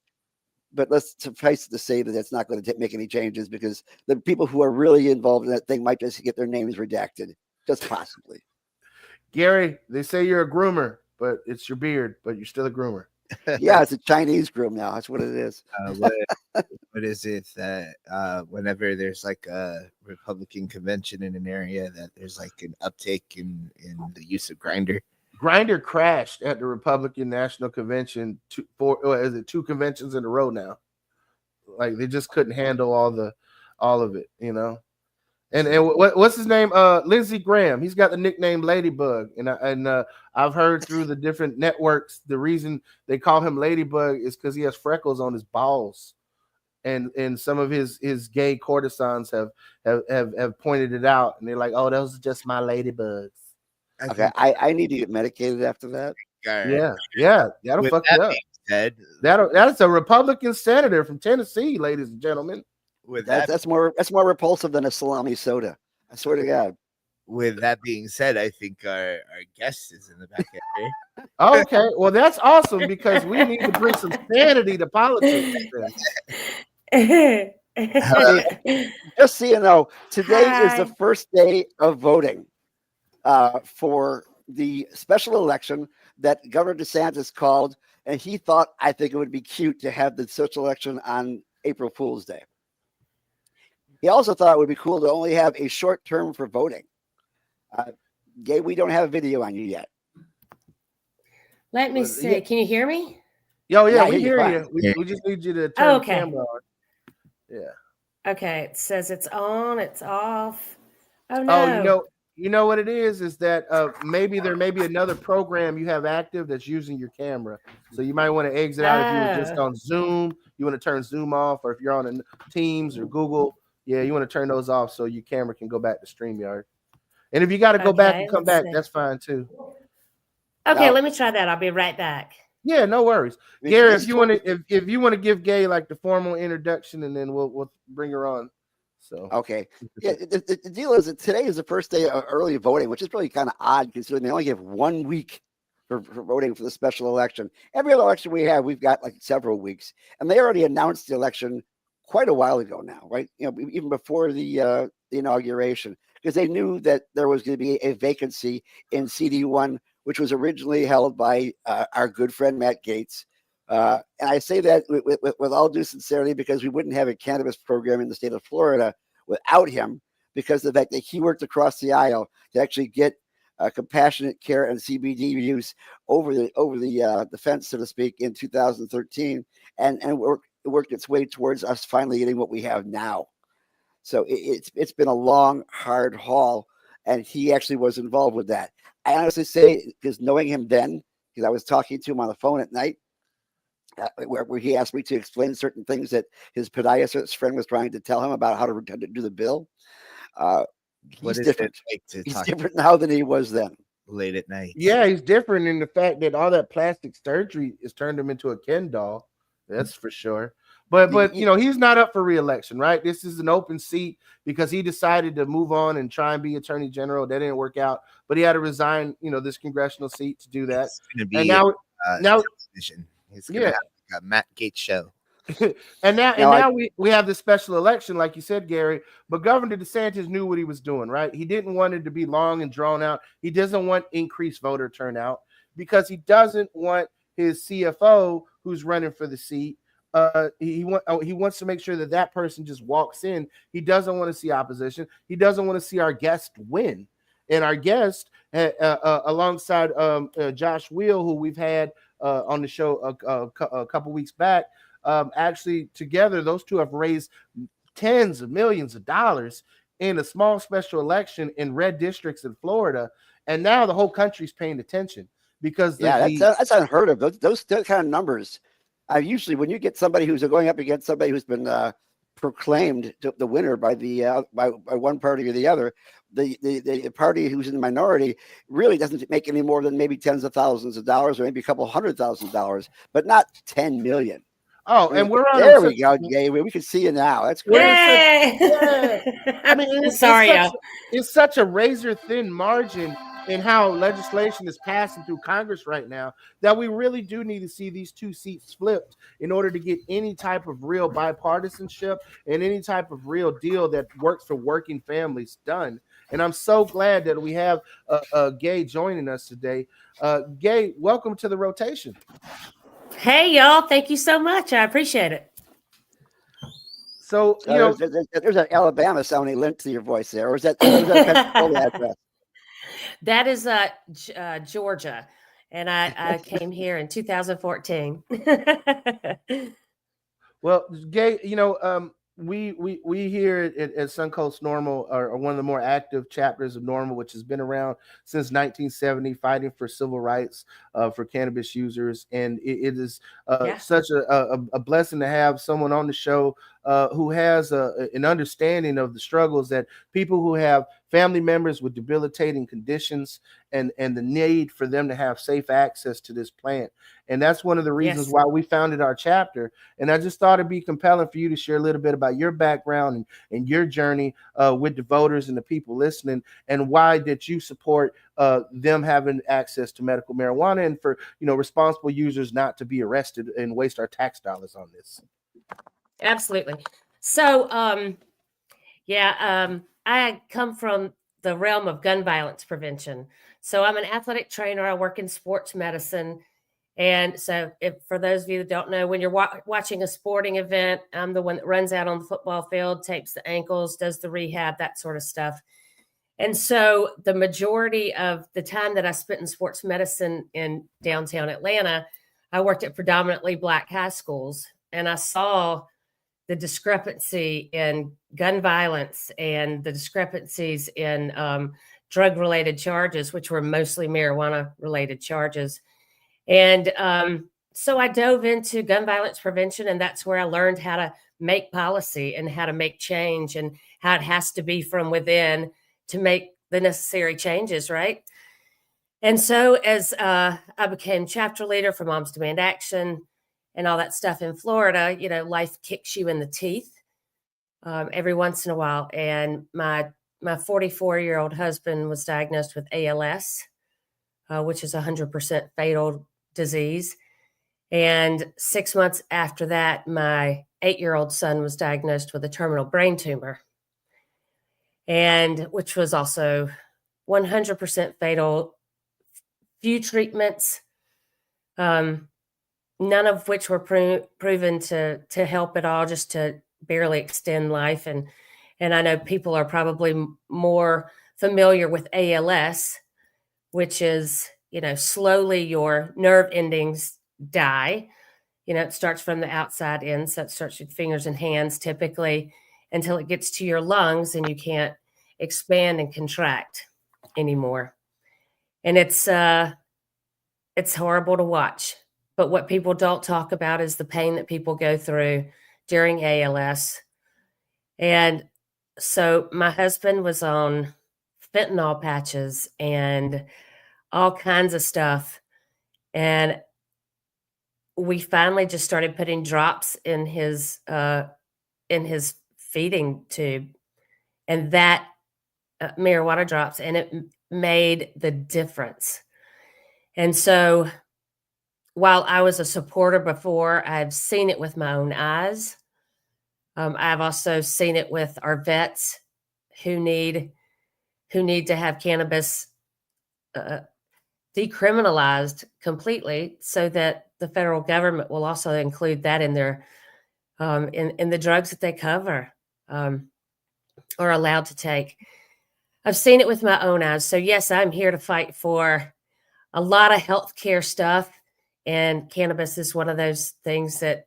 But let's suffice to say that it's not going to make any changes because the people who are really involved in that thing might just get their names redacted, just possibly. Gary, they say you're a groomer, but it's your beard, but you're still a groomer. Yeah, it's a Chinese groom now. That's what it is. What is it that whenever there's like a Republican convention in an area that there's like an uptake in the use of Grindr? Grindr crashed at the Republican National Convention 2 conventions in a row now. Like they just couldn't handle all of it, you know. And what's his name? Lindsey Graham. He's got the nickname Ladybug, and I've heard through the different networks the reason they call him Ladybug is because he has freckles on his balls, and some of his gay courtesans have pointed it out, and they're like, "Oh, those are just my ladybugs." Okay, I need to get medicated after that. Yeah, that'll fuck you up. That's a Republican senator from Tennessee, ladies and gentlemen. That's more repulsive than a salami soda. I swear to God. With that being said, I think our guest is in the back end. Okay, well that's awesome because we need to bring some sanity to politics. Just so you know, today is the first day of voting for the special election that Governor DeSantis called, and he thought, I think it would be cute to have the special election on April Fool's Day. He also thought it would be cool to only have a short term for voting. Gay, we don't have a video on you yet. Let me see. Can you hear me? Yo, yeah, we hear you. We just need you to turn the camera on. Yeah. Okay. It says it's on. It's off. Oh no. Oh, you know what it is that maybe there may be another program you have active that's using your camera. So you might want to exit out if you were just on Zoom. You want to turn Zoom off, or if you're on Teams or Google. Yeah, you want to turn those off so your camera can go back to StreamYard. And if you got to go back and come back, that's fine too. Okay, let me try that. I'll be right back. Yeah, no worries. Gary, if you want to give Gay like the formal introduction, and then we'll bring her on. So okay, yeah. The deal is that today is the first day of early voting, which is really kind of odd considering they only give 1 week for voting for the special election. Every other election we've got like several weeks, and they already announced the election quite a while ago now, right? You know, even before the inauguration, because they knew that there was going to be a vacancy in CD1, which was originally held by our good friend Matt Gaetz. And I say that with all due sincerity because we wouldn't have a cannabis program in the state of Florida without him, because of the fact that he worked across the aisle to actually get compassionate care and CBD use over the fence, so to speak, in 2013, and it worked its way towards us finally getting what we have now. So it's been a long, hard haul, and he actually was involved with that. I honestly say, because knowing him then, because I was talking to him on the phone at night, where he asked me to explain certain things that his podiatrist friend was trying to tell him about how to do the bill. He's different. He's different now than he was then. Late at night. Yeah, he's different in the fact that all that plastic surgery has turned him into a Ken doll. That's for sure. But you know, he's not up for re-election, right? This is an open seat because he decided to move on and try and be attorney general. That didn't work out, but he had to resign, you know, this congressional seat to do that. It's gonna be and now television. It's gonna have like a Matt Gaetz show. and now we have the special election, like you said, Gary. But Governor DeSantis knew what he was doing, right? He didn't want it to be long and drawn out. He doesn't want increased voter turnout because he doesn't want his CFO, who's running for the seat, he wants to make sure that person just walks in. He doesn't want to see opposition. He doesn't want to see our guest win. And our guest, alongside Josh Wheel, who we've had on the show a couple weeks back, actually together, those two have raised tens of millions of dollars in a small special election in red districts in Florida. And now the whole country's paying attention because that's unheard of. Those kind of numbers. Usually, when you get somebody who's going up against somebody who's been proclaimed the winner by by one party or the other, the party who's in the minority really doesn't make any more than maybe tens of thousands of dollars or maybe a couple $100,000, but not 10 million. Oh, and we're on. There we go, Jay. We can see you now. That's great. I mean, it's such a razor thin margin in how legislation is passing through Congress right now that we really do need to see these two seats flipped in order to get any type of real bipartisanship and any type of real deal that works for working families done. And I'm so glad that we have Gay joining us today. Gay, welcome to the rotation. Hey, y'all. Thank you so much. I appreciate it. So, you know, there's an Alabama sounding link to your voice there, or is that a Pensacola address? That is Georgia, and I came here in 2014. Well, Gay, you know, we here at Suncoast Normal are one of the more active chapters of Normal, which has been around since 1970, fighting for civil rights for cannabis users, and it is such a blessing to have someone on the show who has an understanding of the struggles that people who have family members with debilitating conditions and the need for them to have safe access to this plant. And that's one of the reasons why we founded our chapter. And I just thought it'd be compelling for you to share a little bit about your background and your journey with the voters and the people listening, and why did you support them having access to medical marijuana, and for, you know, responsible users not to be arrested and waste our tax dollars on this. Absolutely. So, I come from the realm of gun violence prevention. So I'm an athletic trainer. I work in sports medicine. And so for those of you that don't know, when you're watching a sporting event, I'm the one that runs out on the football field, tapes the ankles, does the rehab, that sort of stuff. And so the majority of the time that I spent in sports medicine in downtown Atlanta, I worked at predominantly Black high schools, and I saw the discrepancy in gun violence and the discrepancies in drug-related charges, which were mostly marijuana-related charges. And so I dove into gun violence prevention, and that's where I learned how to make policy and how to make change and how it has to be from within to make the necessary changes, right? And so as I became chapter leader for Moms Demand Action and all that stuff in Florida, you know, life kicks you in the teeth every once in a while. And my 44-year-old husband was diagnosed with ALS, which is 100% fatal disease. And 6 months after that, my 8-year-old son was diagnosed with a terminal brain tumor, and which was also 100% fatal. Few treatments, none of which were proven to help at all, just to barely extend life. And I know people are probably more familiar with ALS, which is, you know, slowly your nerve endings die. You know, it starts from the outside in, so it starts with fingers and hands typically until it gets to your lungs and you can't expand and contract anymore. And it's horrible to watch. But what people don't talk about is the pain that people go through during ALS. And so my husband was on fentanyl patches and all kinds of stuff. And we finally just started putting drops in his feeding tube, and that marijuana drops, and it made the difference. And so while I was a supporter before, I've seen it with my own eyes. I've also seen it with our vets who need to have cannabis decriminalized completely, so that the federal government will also include that in their in the drugs that they cover or allowed to take. I've seen it with my own eyes. So yes, I'm here to fight for a lot of healthcare stuff, and cannabis is one of those things that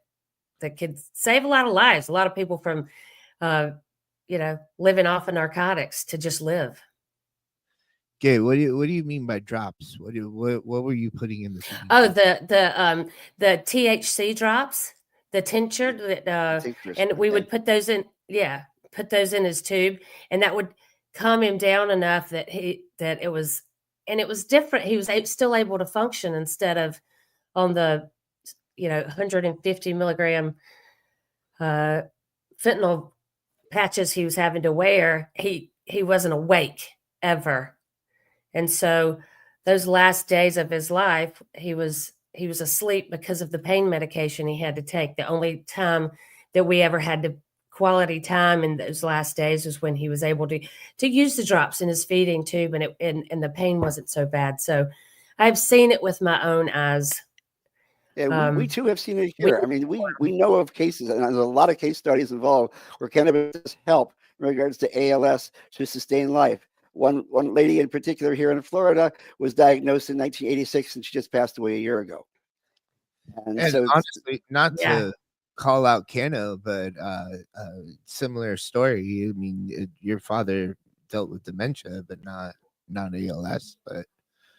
could save a lot of lives. A lot of people from, living off of narcotics to just live. Okay, what do you mean by drops? What were you putting in the CBD? Oh, the THC drops, the tincture that, and we would put those in his tube, and that would calm him down enough that it was different. He was still able to function instead of on the 150 milligram fentanyl patches he was having to wear. He wasn't awake ever. And so those last days of his life, he was asleep because of the pain medication he had to take. The only time that we ever had to quality time in those last days was when he was able to use the drops in his feeding tube, and the pain wasn't so bad. So I've seen it with my own eyes. Yeah, we too have seen it here. I mean, we know of cases, and there's a lot of case studies involved where cannabis has helped in regards to ALS to sustain life. One lady in particular here in Florida was diagnosed in 1986, and she just passed away a year ago. And so honestly, not to call out Cano, but similar story. I mean, your father dealt with dementia, but not ALS. But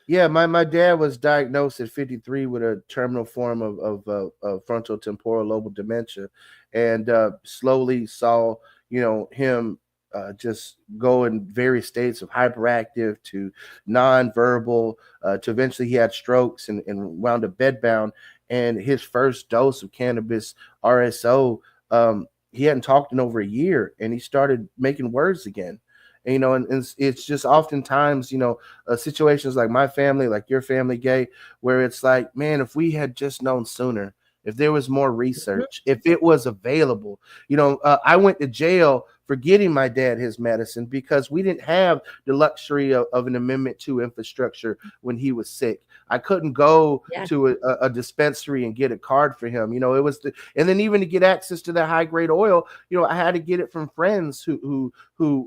yeah, my dad was diagnosed at 53 with a terminal form of frontal temporal lobar dementia, and slowly saw him just go in various states of hyperactive to nonverbal to eventually he had strokes and wound up bedbound. And his first dose of cannabis RSO, he hadn't talked in over a year, and he started making words again. And, and it's just oftentimes, situations like my family, like your family, Gay, where it's like, man, if we had just known sooner, if there was more research, if it was available, I went to jail for getting my dad his medicine because we didn't have the luxury of an Amendment 2 infrastructure when he was sick. I couldn't go to a dispensary and get a card for him. It was and then even to get access to that high grade oil, I had to get it from friends who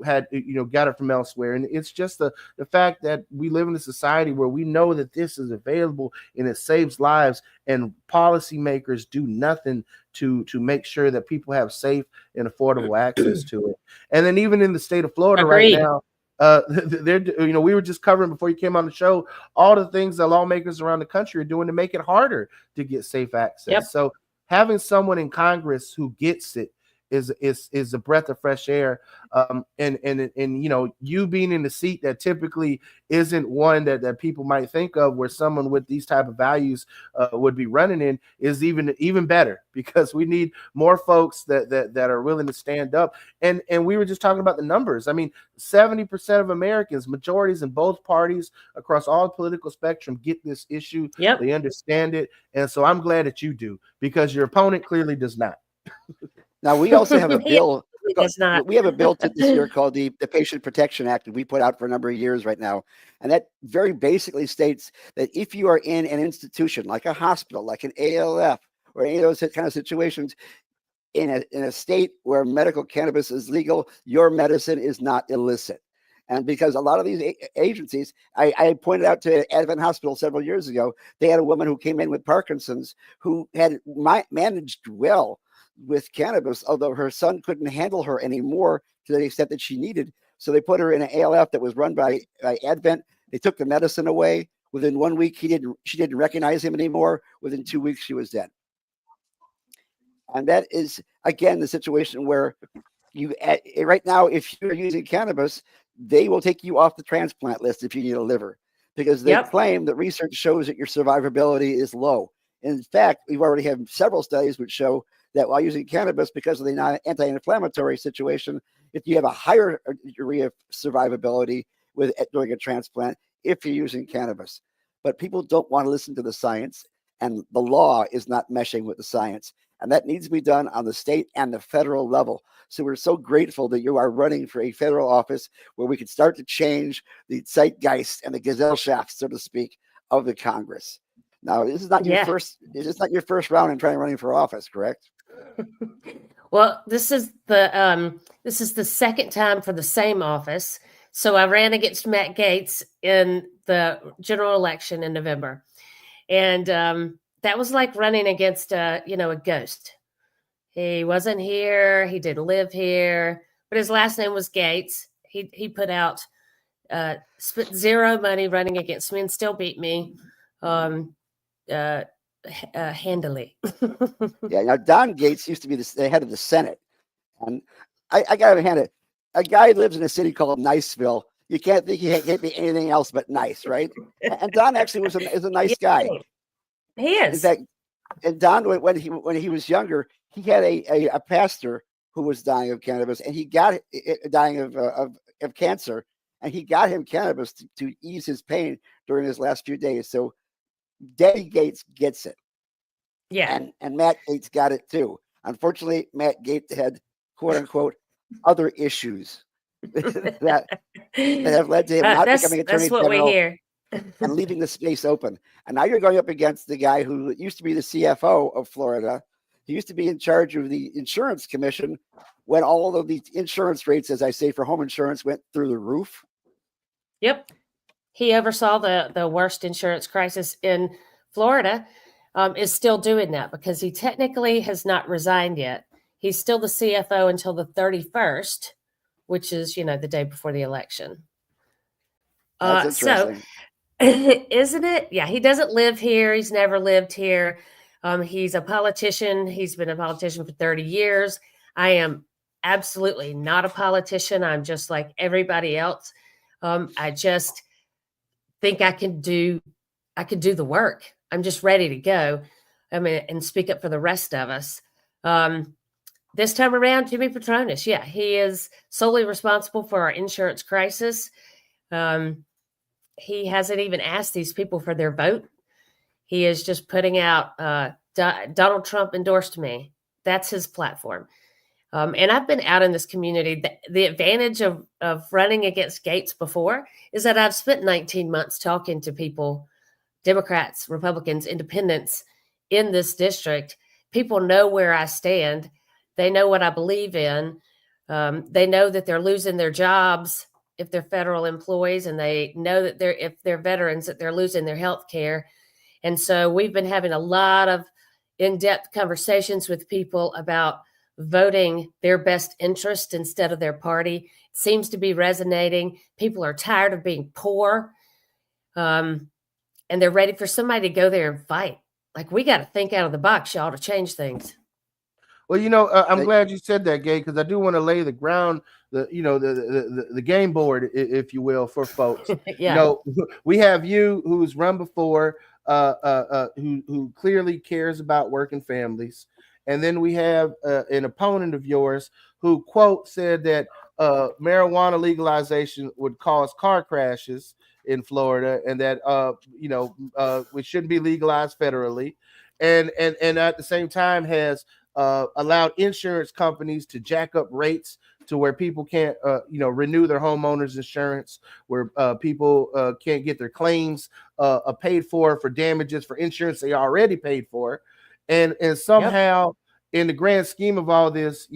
had, got it from elsewhere. And it's just the fact that we live in a society where we know that this is available and it saves lives, and policymakers do nothing to make sure that people have safe and affordable access to it. And then even in the state of Florida right now, they're, we were just covering before you came on the show all the things that lawmakers around the country are doing to make it harder to get safe access. Yep. So having someone in Congress who gets it is a breath of fresh air. And you being in the seat that typically isn't one that people might think of, where someone with these type of values would be running in, is even better, because we need more folks that are willing to stand up. And we were just talking about the numbers. I mean, 70% of Americans, majorities in both parties across all the political spectrum, get this issue. Yep. They understand it. And so I'm glad that you do, because your opponent clearly does not. Now, we also have a bill. Does not. We have a bill this year called the Patient Protection Act that we put out for a number of years right now. And that very basically states that if you are in an institution like a hospital, like an ALF, or any of those kind of situations, in a state where medical cannabis is legal, your medicine is not illicit. And because a lot of these agencies, I pointed out to Advent Hospital several years ago, they had a woman who came in with Parkinson's who had managed well with cannabis, although her son couldn't handle her anymore to the extent that she needed. So they put her in an ALF that was run by Advent. They took the medicine away. Within 1 week, she didn't recognize him anymore. Within 2 weeks, she was dead. And that is, again, the situation where right now, if you're using cannabis, they will take you off the transplant list if you need a liver, because they claim that research shows that your survivability is low. In fact, we've already had several studies which show that while using cannabis, because of the anti-inflammatory situation, if you have a higher degree of survivability during a transplant if you're using cannabis. But people don't want to listen to the science, and the law is not meshing with the science. And that needs to be done on the state and the federal level. So we're so grateful that you are running for a federal office where we can start to change the zeitgeist and the gazelle shaft, so to speak, of the Congress. Now, this is not your first. This is not your first round in running for office, correct? Well, this is the second time for the same office. So I ran against Matt Gaetz in the general election in November, and that was like running against a ghost. He wasn't here. He didn't live here, but his last name was Gaetz. He put out spent zero money running against me and still beat me handily. Yeah. Now, Don Gaetz used to be the head of the Senate, and I got to hand it. A guy lives in a city called Niceville. You can't think he can't be anything else but nice, right? And Don actually is a nice guy. He is. In fact, and Don, when he was younger, he had a pastor who was dying of cannabis, and he got dying of cancer, and he got him cannabis to ease his pain during his last few days. So Daddy Gaetz gets it. Yeah. And Matt Gaetz got it too. Unfortunately, Matt Gaetz had, quote unquote, other issues that have led to him not becoming Attorney General. That's what we hear. And leaving the space open. And now you're going up against the guy who used to be the CFO of Florida. He used to be in charge of the insurance commission when all of the insurance rates, as I say, for home insurance went through the roof. Yep. He oversaw the worst insurance crisis in Florida, is still doing that because he technically has not resigned yet. He's still the CFO until the 31st, which is, the day before the election. That's interesting. Isn't it? Yeah, he doesn't live here. He's never lived here. He's a politician. He's been a politician for 30 years. I am absolutely not a politician. I'm just like everybody else. I just think I can do the work. I'm just ready to go. And speak up for the rest of us. This time around, Jimmy Petronas, he is solely responsible for our insurance crisis. He hasn't even asked these people for their vote. He is just putting out, Donald Trump endorsed me. That's his platform. And I've been out in this community. The advantage of running against Gaetz before is that I've spent 19 months talking to people, Democrats, Republicans, independents in this district. People know where I stand. They know what I believe in. They know that they're losing their jobs if they're federal employees, and they know that if they're veterans, that they're losing their health care. And so we've been having a lot of in-depth conversations with people about voting their best interest instead of their party. It seems to be resonating. People are tired of being poor. And they're ready for somebody to go there and fight. Like, we got to think out of the box, y'all, to change things. Well, I'm glad you said that, Gay, because I do want to lay the ground, the game board, if you will, for folks. Yeah. We have you, who's run before, who clearly cares about working families, and then we have an opponent of yours who, quote, said that marijuana legalization would cause car crashes in Florida, and that we shouldn't be legalized federally, and at the same time has allowed insurance companies to jack up rates to where people can't renew their homeowners insurance, where people can't get their claims paid for damages for insurance they already paid for, and somehow in the grand scheme of all this,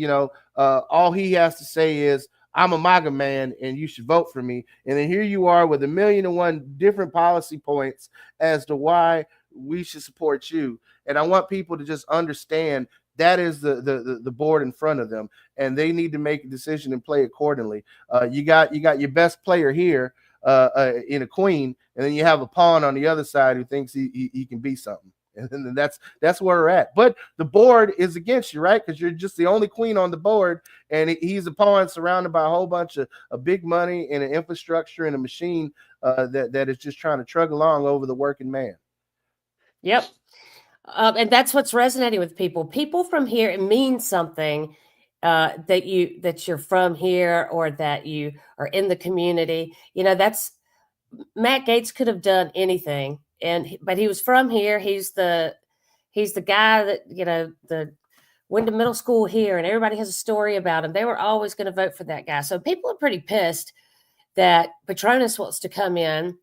all he has to say is, I'm a MAGA man and you should vote for me. And then here you are with 1,000,001 different policy points as to why we should support you. And I want people to just understand that is the board in front of them, and they need to make a decision and play accordingly. You got your best player here in a queen, and then you have a pawn on the other side who thinks he can be something. And then that's where we're at. But the board is against you, right? Because you're just the only queen on the board, and he's a pawn surrounded by a whole bunch of big money and an infrastructure and a machine that is just trying to trug along over the working man. Yep. And that's what's resonating with people. People from here, it means something that you're from here or that you are in the community. That's Matt Gaetz could have done anything. But he was from here. He's the guy that, the went to middle school here, and everybody has a story about him. They were always going to vote for that guy. So people are pretty pissed that Petronas wants to come in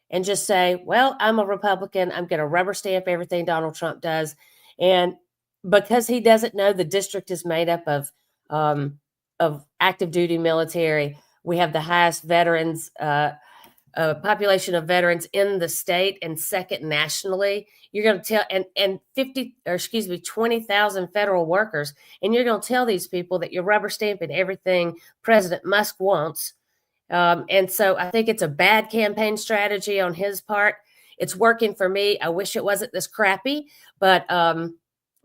and just say, well, I'm a Republican. I'm going to rubber stamp everything Donald Trump does. And because he doesn't know the district is made up of active duty military, we have the highest veterans population of veterans in the state and second nationally. You're going to tell and 20,000 federal workers, and you're going to tell these people that you're rubber stamping everything President Musk wants. And so I think it's a bad campaign strategy on his part. It's working for me. I wish it wasn't this crappy, but I'm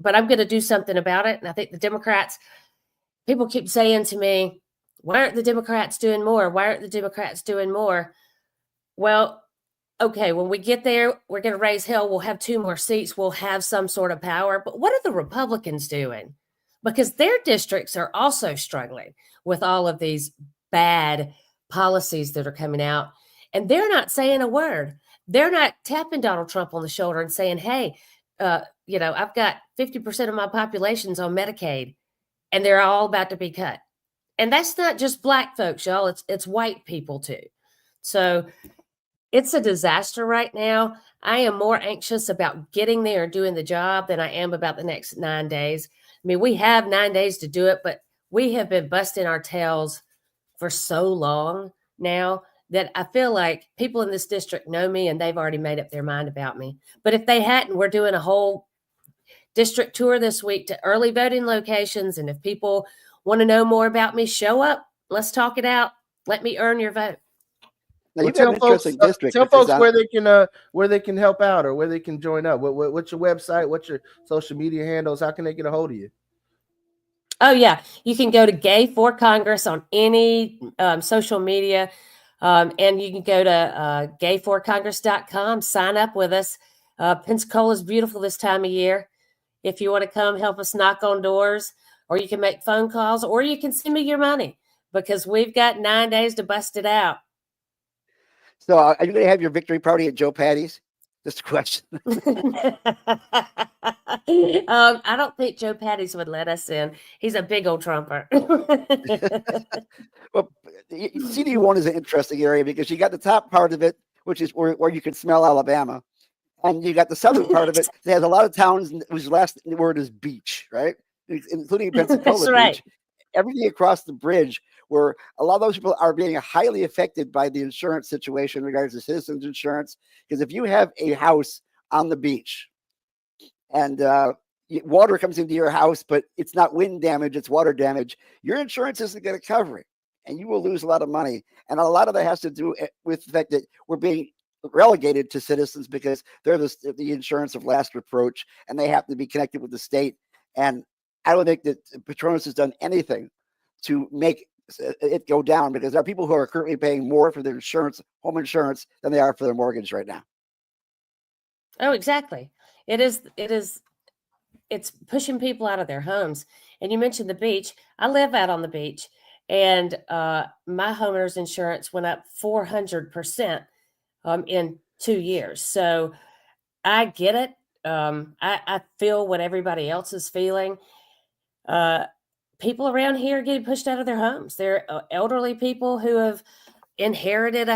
going to do something about it. And I think the Democrats, people keep saying to me, why aren't the Democrats doing more? Why aren't the Democrats doing more? Well, okay, when we get there, we're going to raise hell. We'll have 2 more seats. We'll have some sort of power. But what are the Republicans doing? Because their districts are also struggling with all of these bad policies that are coming out. And they're not saying a word. They're not tapping Donald Trump on the shoulder and saying, hey, I've got 50% of my population's on Medicaid, and they're all about to be cut. And that's not just Black folks, y'all. It's white people too. So it's a disaster right now. I am more anxious about getting there and doing the job than I am about the next 9 days. I mean, we have 9 days to do it, but we have been busting our tails for so long now that I feel like people in this district know me and they've already made up their mind about me. But if they hadn't, we're doing a whole district tour this week to early voting locations. And if people want to know more about me, show up. Let's talk it out. Let me earn your vote. Now, Tell folks where they can help out or where they can join up. What's your website? What's your social media handles? How can they get a hold of you? Oh, yeah. You can go to Gay for Congress on any social media. And you can go to gayforcongress.com, sign up with us. Pensacola is beautiful this time of year. If you want to come help us knock on doors, or you can make phone calls, or you can send me your money, because we've got 9 days to bust it out. So are you going to have your victory party at Joe Patty's? Just a question. I don't think Joe Patty's would let us in. He's a big old Trumper. Well, CD1 is an interesting area because you got the top part of it, which is where you can smell Alabama. And you got the southern part of it that has a lot of towns whose last word is beach, right? Including Pensacola That's right. Beach. Everything across the bridge, where a lot of those people are being highly affected by the insurance situation in regards to citizens insurance. Because if you have a house on the beach and water comes into your house, but it's not wind damage, it's water damage, your insurance isn't going to cover it, and you will lose a lot of money. And a lot of that has to do with the fact that we're being relegated to citizens because they're the insurance of last approach, and they have to be connected with the state. And I don't think that Patronus has done anything to make it go down, because there are people who are currently paying more for their insurance, home insurance, than they are for their mortgage right now. Oh, exactly. It's pushing people out of their homes. And you mentioned the beach. I live out on the beach, and my homeowner's insurance went up 400% in 2 years. So I get it. I feel what everybody else is feeling. People around here are getting pushed out of their homes. They're elderly people who have inherited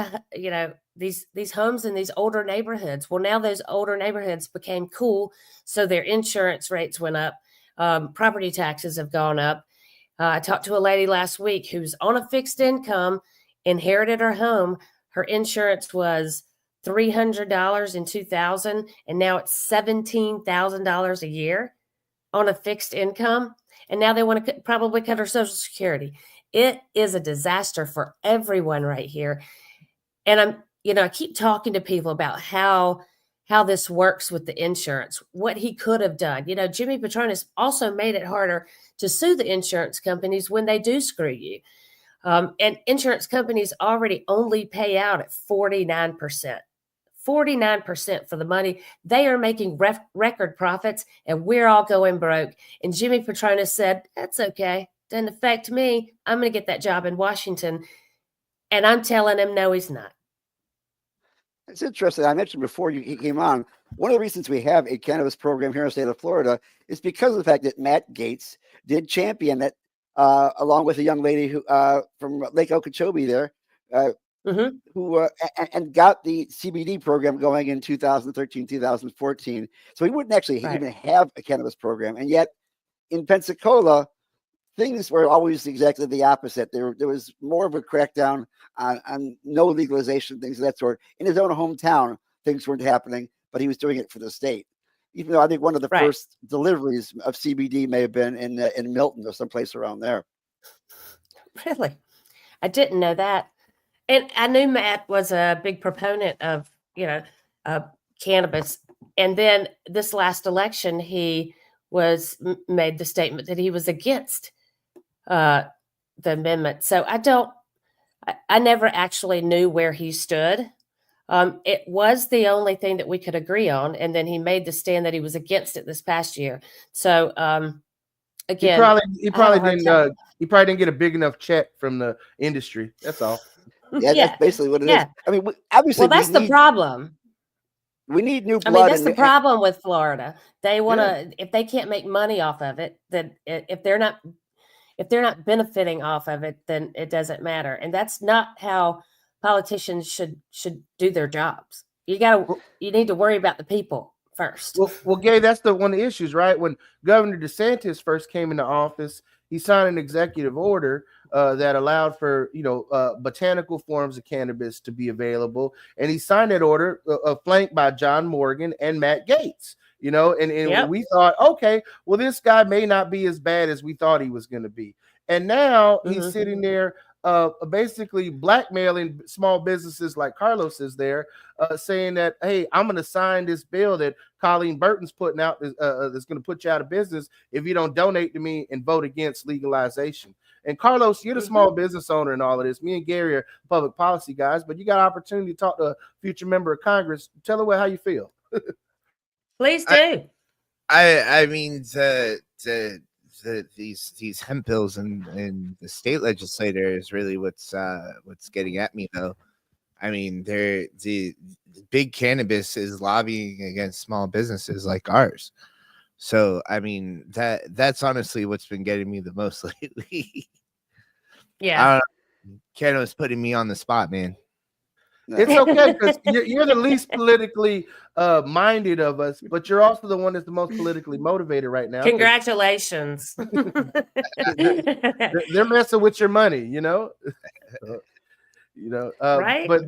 these homes in these older neighborhoods. Well, now those older neighborhoods became cool, so their insurance rates went up. Property taxes have gone up. I talked to a lady last week who's on a fixed income, inherited her home. Her insurance was $300 in 2000, and now it's $17,000 a year on a fixed income. And now they want to probably cut her Social Security. It is a disaster for everyone right here. And I keep talking to people about how this works with the insurance, what he could have done. Jimmy Patronus also made it harder to sue the insurance companies when they do screw you. And insurance companies already only pay out at 49%. 49% for the money. They are making record profits, and we're all going broke. And Jimmy Patronus said, that's okay. Doesn't affect me. I'm going to get that job in Washington. And I'm telling him, no, he's not. It's interesting. I mentioned before you came on, one of the reasons we have a cannabis program here in the state of Florida is because of the fact that Matt Gaetz did champion it, along with a young lady who from Lake Okeechobee there, who and got the CBD program going in 2013, 2014. So we wouldn't actually even have a cannabis program. And yet in Pensacola, things were always exactly the opposite. There was more of a crackdown on no legalization, things of that sort. In his own hometown, things weren't happening, but he was doing it for the state. Even though I think one of the first deliveries of CBD may have been in Milton or someplace around there. Really? I didn't know that. And I knew Matt was a big proponent of, cannabis. And then this last election, he made the statement that he was against the amendment. So I never actually knew where he stood. It was the only thing that we could agree on. And then he made the stand that he was against it this past year. So, again, he probably didn't get a big enough check from the industry. That's all. Yeah, that's basically what it is. I mean, obviously, that's the problem. We need new blood. I mean, that's the problem with Florida. They want to, if they can't make money off of it, then if they're not benefiting off of it, then it doesn't matter. And that's not how politicians should do their jobs. You need to worry about the people first. Well, Gay, that's one of the issues, right? When Governor DeSantis first came into office, he signed an executive order that allowed for botanical forms of cannabis to be available, and he signed that order flanked by John Morgan and Matt Gaetz. And we thought, okay, well, this guy may not be as bad as we thought he was going to be, and now he's sitting there basically blackmailing small businesses like Carlos is there, saying that, hey, I'm going to sign this bill that Colleen Burton's putting out that's going to put you out of business if you don't donate to me and vote against legalization. And Carlos, you're the small business owner in all of this. Me and Gary are public policy guys, but you got an opportunity to talk to a future member of Congress. Tell her how you feel. Please do. I mean, these hemp bills and the state legislator is really what's getting at me, though. I mean, the big cannabis is lobbying against small businesses like ours. So I mean, that's honestly what's been getting me the most lately. Yeah, Cannabis putting me on the spot, man. It's okay because you're the least politically minded of us, but you're also the one that's the most politically motivated right now. Congratulations. They're messing with your money, right? But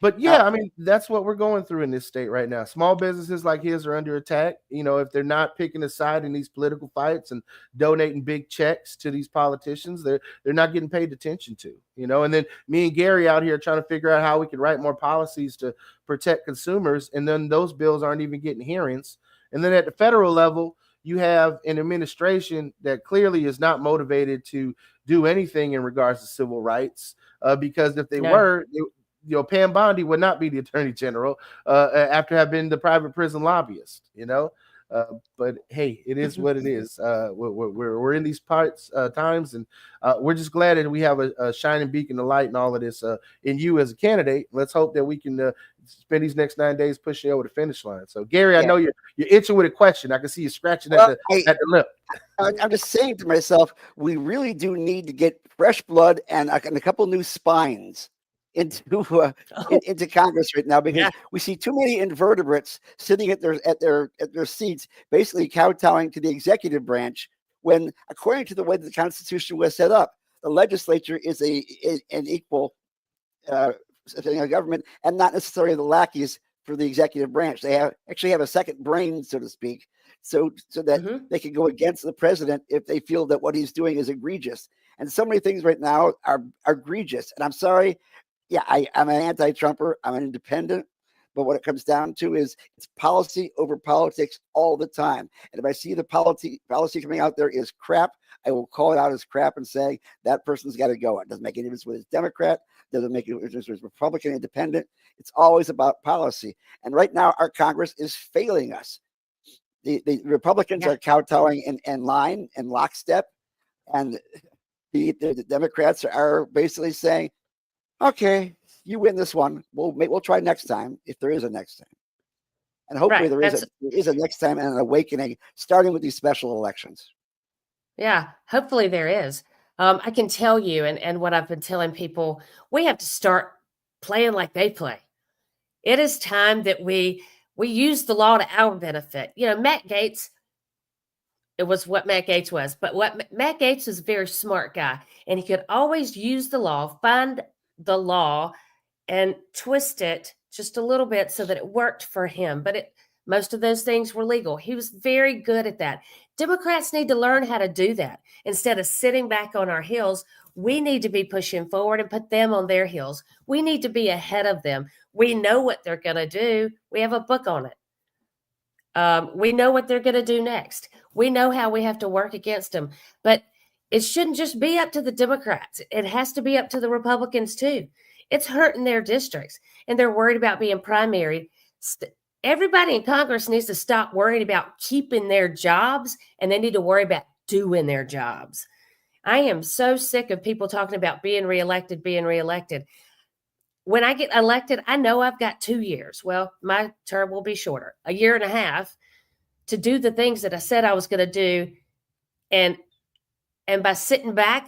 But yeah, I mean, that's what we're going through in this state right now. Small businesses like his are under attack. You know, if they're not picking a side in these political fights and donating big checks to these politicians, they're not getting paid attention to, you know. And then me and Gary out here trying to figure out how we can write more policies to protect consumers. And then those bills aren't even getting hearings. And then at the federal level, you have an administration that clearly is not motivated to do anything in regards to civil rights, because if they were, you know, Pam Bondi would not be the attorney general after having been the private prison lobbyist, you know. But hey, it is what it is. We're in these times, and we're just glad that we have a shining beacon of light and all of this in you as a candidate. Let's hope that we can spend these next 9 days pushing over the finish line. So, Gary, I know you're itching with a question. I can see you scratching at the lip. I'm just saying to myself, we really do need to get fresh blood and a couple new spines into Congress right now, because we see too many invertebrates sitting at their seats, basically kowtowing to the executive branch, when, according to the way the Constitution was set up, the legislature is an equal government and not necessarily the lackeys for the executive branch. They actually have a second brain, so to speak, so that they can go against the president if they feel that what he's doing is egregious. And so many things right now are egregious. And I'm sorry. Yeah, I'm an anti-Trumper. I'm an independent. But what it comes down to is it's policy over politics all the time. And if I see the policy coming out there is crap, I will call it out as crap and say that person's got to go. It doesn't make any difference whether it's Democrat, doesn't make any difference whether it's Republican, independent. It's always about policy. And right now, our Congress is failing us. The Republicans are kowtowing in line and lockstep, and the Democrats are basically saying, okay, you win this one. We'll try next time, if there is a next time. And hopefully there is a next time and an awakening, starting with these special elections. Yeah, hopefully there is. I can tell you, and what I've been telling people, we have to start playing like they play. It is time that we use the law to our benefit. You know, Matt Gaetz, it was what Matt Gaetz was, but Matt Gaetz is a very smart guy, and he could always use the law, find the law and twist it just a little bit so that it worked for him. But most of those things were legal. He was very good at that. Democrats need to learn how to do that. Instead of sitting back on our heels, we need to be pushing forward and put them on their heels. We need to be ahead of them. We know what they're going to do. We have a book on it. We know what they're going to do next. We know how we have to work against them. But it shouldn't just be up to the Democrats. It has to be up to the Republicans too. It's hurting their districts, and they're worried about being primary. Everybody in Congress needs to stop worrying about keeping their jobs, and they need to worry about doing their jobs. I am so sick of people talking about being reelected. When I get elected, I know I've got 2 years. Well, my term will be shorter, 1.5 years, to do the things that I said I was going to do. And by sitting back,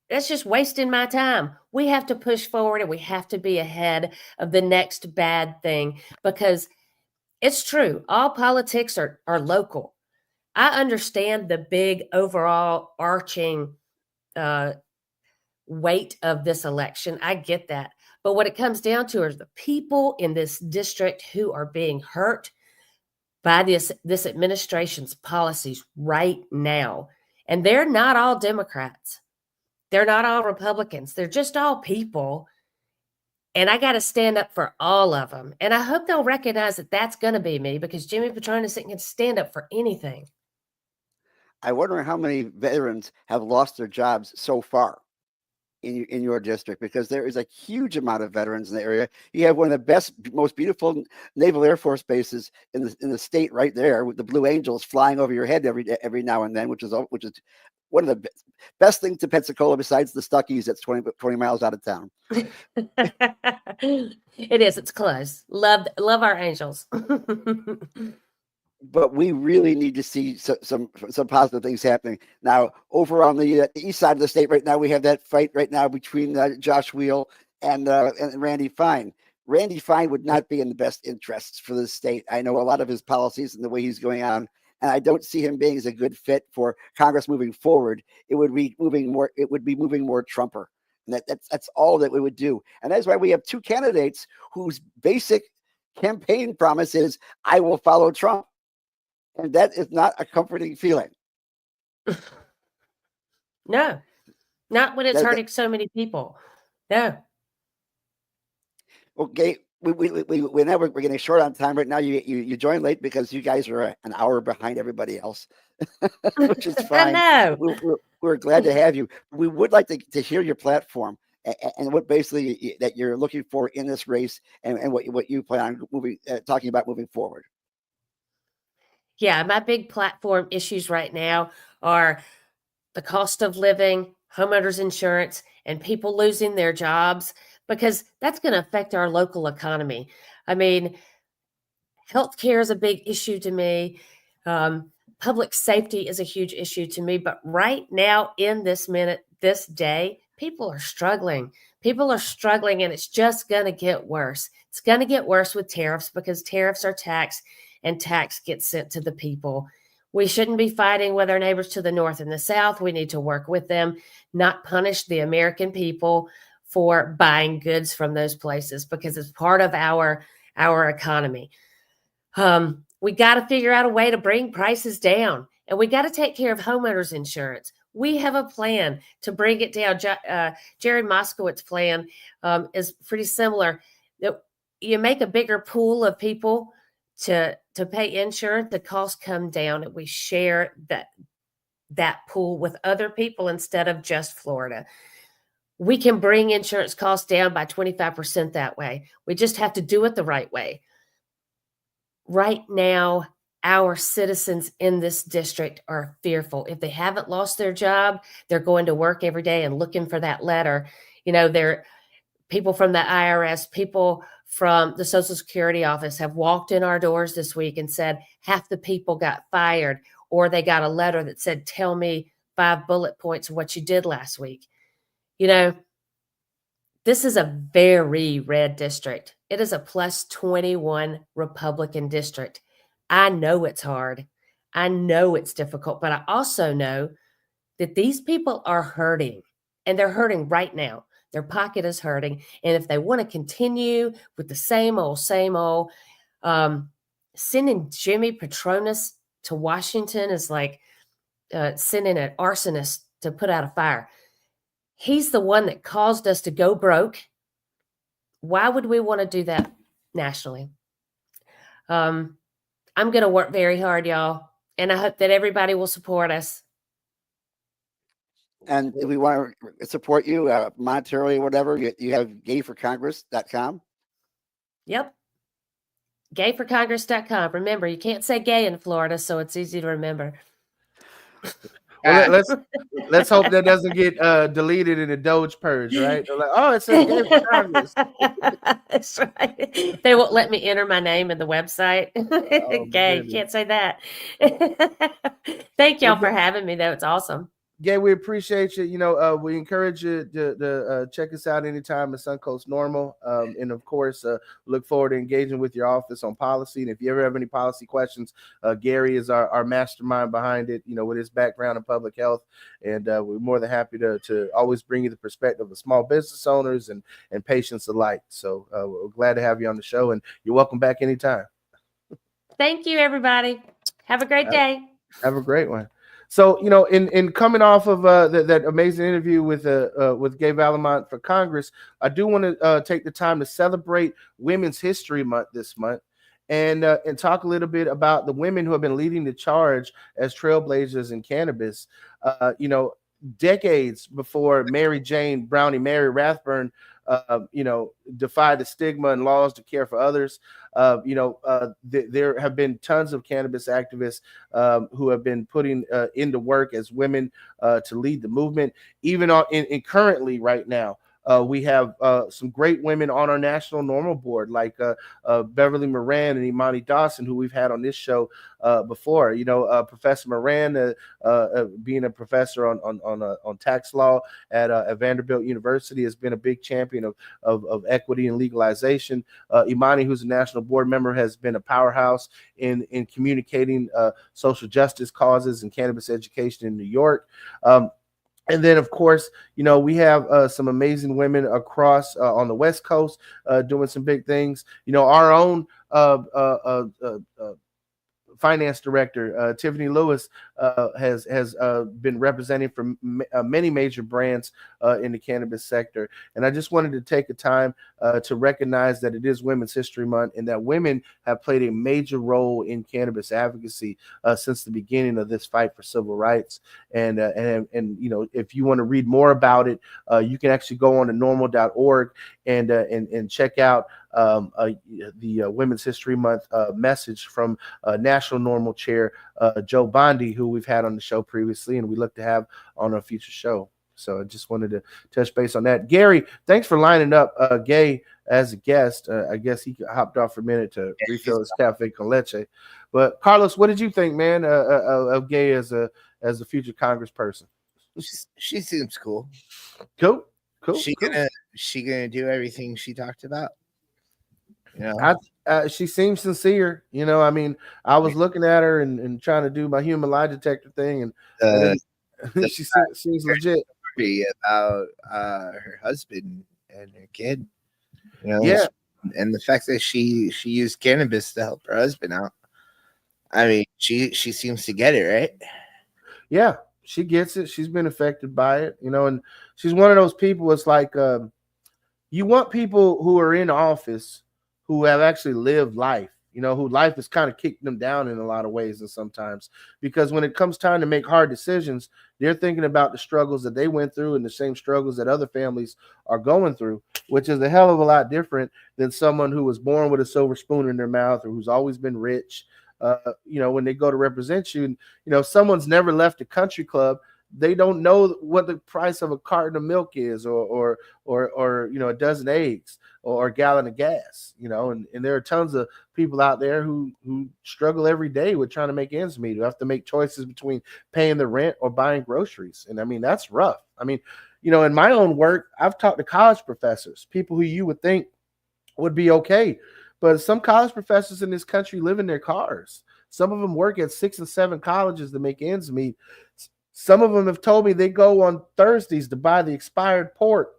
that's just wasting my time. We have to push forward, and we have to be ahead of the next bad thing, because it's true. All politics are local. I understand the big overall arching weight of this election. I get that. But what it comes down to is the people in this district who are being hurt by this administration's policies right now. And they're not all Democrats. They're not all Republicans. They're just all people. And I got to stand up for all of them. And I hope they'll recognize that that's going to be me, because Jimmy Patronis isn't going to stand up for anything. I wonder how many veterans have lost their jobs so far in your district, because there is a huge amount of veterans in the area. You have one of the best, most beautiful Naval Air Force bases in the state right there, with the Blue Angels flying over your head every now and then, which is one of the best things to Pensacola besides the Stuckies that's 20 miles out of town. It is. It's close. Love our Angels. But we really need to see some positive things happening. Now, over on the east side of the state right now, we have that fight right now between Josh Wheel and Randy Fine. Randy Fine would not be in the best interests for the state. I know a lot of his policies and the way he's going on, and I don't see him being as a good fit for Congress moving forward. It would be moving more Trumper And that's all that we would do. And that's why we have two candidates whose basic campaign promise is, I will follow Trump. And that is not a comforting feeling. No, not when it's hurting so many people. No. Okay, we're getting short on time right now. You joined late because you guys are an hour behind everybody else, which is fine. I know. We're glad to have you. We would like to hear your platform and what basically that you're looking for in this race, and what you plan on talking about moving forward. Yeah, my big platform issues right now are the cost of living, homeowners insurance, and people losing their jobs, because that's going to affect our local economy. I mean, healthcare is a big issue to me. Public safety is a huge issue to me. But right now, in this minute, this day, people are struggling. People are struggling, and it's just going to get worse. It's going to get worse with tariffs, because tariffs are tax, and tax gets sent to the people. We shouldn't be fighting with our neighbors to the north and the south. We need to work with them, not punish the American people for buying goods from those places, because it's part of our economy. We got to figure out a way to bring prices down, and we got to take care of homeowners insurance. We have a plan to bring it down. Jared Moskowitz's plan is pretty similar. You make a bigger pool of people to pay insurance, the costs come down, and we share that pool with other people instead of just Florida. We can bring insurance costs down by 25% that way. We just have to do it the right way. Right now, our citizens in this district are fearful. If they haven't lost their job, they're going to work every day and looking for that letter. You know, they're people from the IRS, people from the Social Security office have walked in our doors this week and said half the people got fired, or they got a letter that said, tell me 5 bullet points of what you did last week. You know, this is a very red district. It is a plus 21 Republican district. I know it's hard. I know it's difficult, but I also know that these people are hurting, and they're hurting right now. Their pocket is hurting. And if they want to continue with the same old, sending Jimmy Petronas to Washington is like sending an arsonist to put out a fire. He's the one that caused us to go broke. Why would we want to do that nationally? I'm going to work very hard, y'all. And I hope that everybody will support us. And if we want to support you monetarily or whatever, you have gayforcongress.com. Yep. Gayforcongress.com. Remember, you can't say gay in Florida, so it's easy to remember. Well, let's hope that doesn't get deleted in the Doge purge, right? They're like, oh, it says gay for Congress. That's right. They won't let me enter my name in the website. Gay, you can't say that. Thank y'all for having me, though. It's awesome. Gay, we appreciate you. You know, we encourage you to check us out anytime at Suncoast Normal. And of course, look forward to engaging with your office on policy. And if you ever have any policy questions, Gary is our mastermind behind it, you know, with his background in public health. And we're more than happy to always bring you the perspective of small business owners and patients alike. So we're glad to have you on the show, and you're welcome back anytime. Thank you, everybody. Have a great day. Have a great one. So, you know, in coming off of that amazing interview with Gay Valimont for Congress, I do want to take the time to celebrate Women's History Month this month, and talk a little bit about the women who have been leading the charge as trailblazers in cannabis. You know, decades before Mary Jane Brownie Mary Rathburn, you know, defied the stigma and laws to care for others. You know, there have been tons of cannabis activists who have been putting into work as women to lead the movement. Even in currently right now, we have some great women on our national normal board, like Beverly Moran and Imani Dawson, who we've had on this show before. You know, Professor Moran, being a professor on tax law at Vanderbilt University, has been a big champion of equity and legalization. Imani, who's a national board member, has been a powerhouse in communicating social justice causes and cannabis education in New York. And then, of course, we have some amazing women across on the West Coast doing some big things. Our own finance director Tiffany Lewis has been representing from many major brands in the cannabis sector, and I just wanted to take a time to recognize that it is Women's History Month and that women have played a major role in cannabis advocacy since the beginning of this fight for civil rights. And if you want to read more about it, you can actually go on to normal.org and check out the Women's History Month message from National Normal Chair Joe Bondi, who we've had on the show previously, and we look to have on a future show. So I just wanted to touch base on that. Gary, thanks for lining up Gay as a guest. I guess he hopped off for a minute to refill his cafe con leche. But Carlos, what did you think, man, of Gay as a future congressperson? She seems cool. Cool. She gonna do everything she talked about. She seems sincere. I mean, I was looking at her and trying to do my human lie detector thing, and she seems legit. About her husband and her kid. Yeah. And the fact that she used cannabis to help her husband out. I mean, she seems to get it, right? Yeah, she gets it. She's been affected by it, and she's one of those people. It's like you want people who are in office who have actually lived life, who life has kind of kicked them down in a lot of ways, and sometimes because when it comes time to make hard decisions, they're thinking about the struggles that they went through and the same struggles that other families are going through, which is a hell of a lot different than someone who was born with a silver spoon in their mouth or who's always been rich. When they go to represent you, and someone's never left a country club, they don't know what the price of a carton of milk is, or a dozen eggs, or a gallon of gas. And there are tons of people out there who struggle every day with trying to make ends meet, who have to make choices between paying the rent or buying groceries. And I mean, that's rough. I mean, in my own work, I've talked to college professors, people who you would think would be okay, but some college professors in this country live in their cars. Some of them work at 6 and 7 colleges to make ends meet. Some of them have told me they go on Thursdays to buy the expired pork,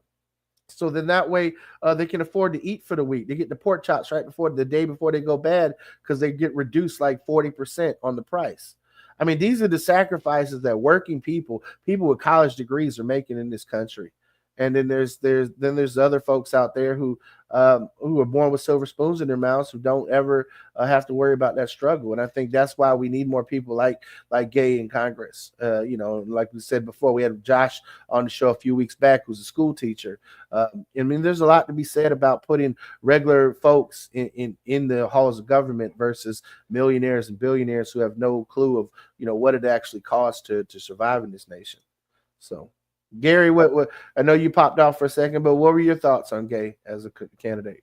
so then that way they can afford to eat for the week. They get the pork chops right before the day before they go bad because they get reduced like 40% on the price. I mean, these are the sacrifices that working people with college degrees are making in this country. And then there's other folks out there who are born with silver spoons in their mouths, who don't ever have to worry about that struggle. And I think that's why we need more people like Gay in Congress. Like we said before, we had Josh on the show a few weeks back, who's a school teacher. I mean, there's a lot to be said about putting regular folks in the halls of government versus millionaires and billionaires who have no clue of what it actually costs to survive in this nation. So. Gary, what I know you popped off for a second, but what were your thoughts on Gay as a candidate?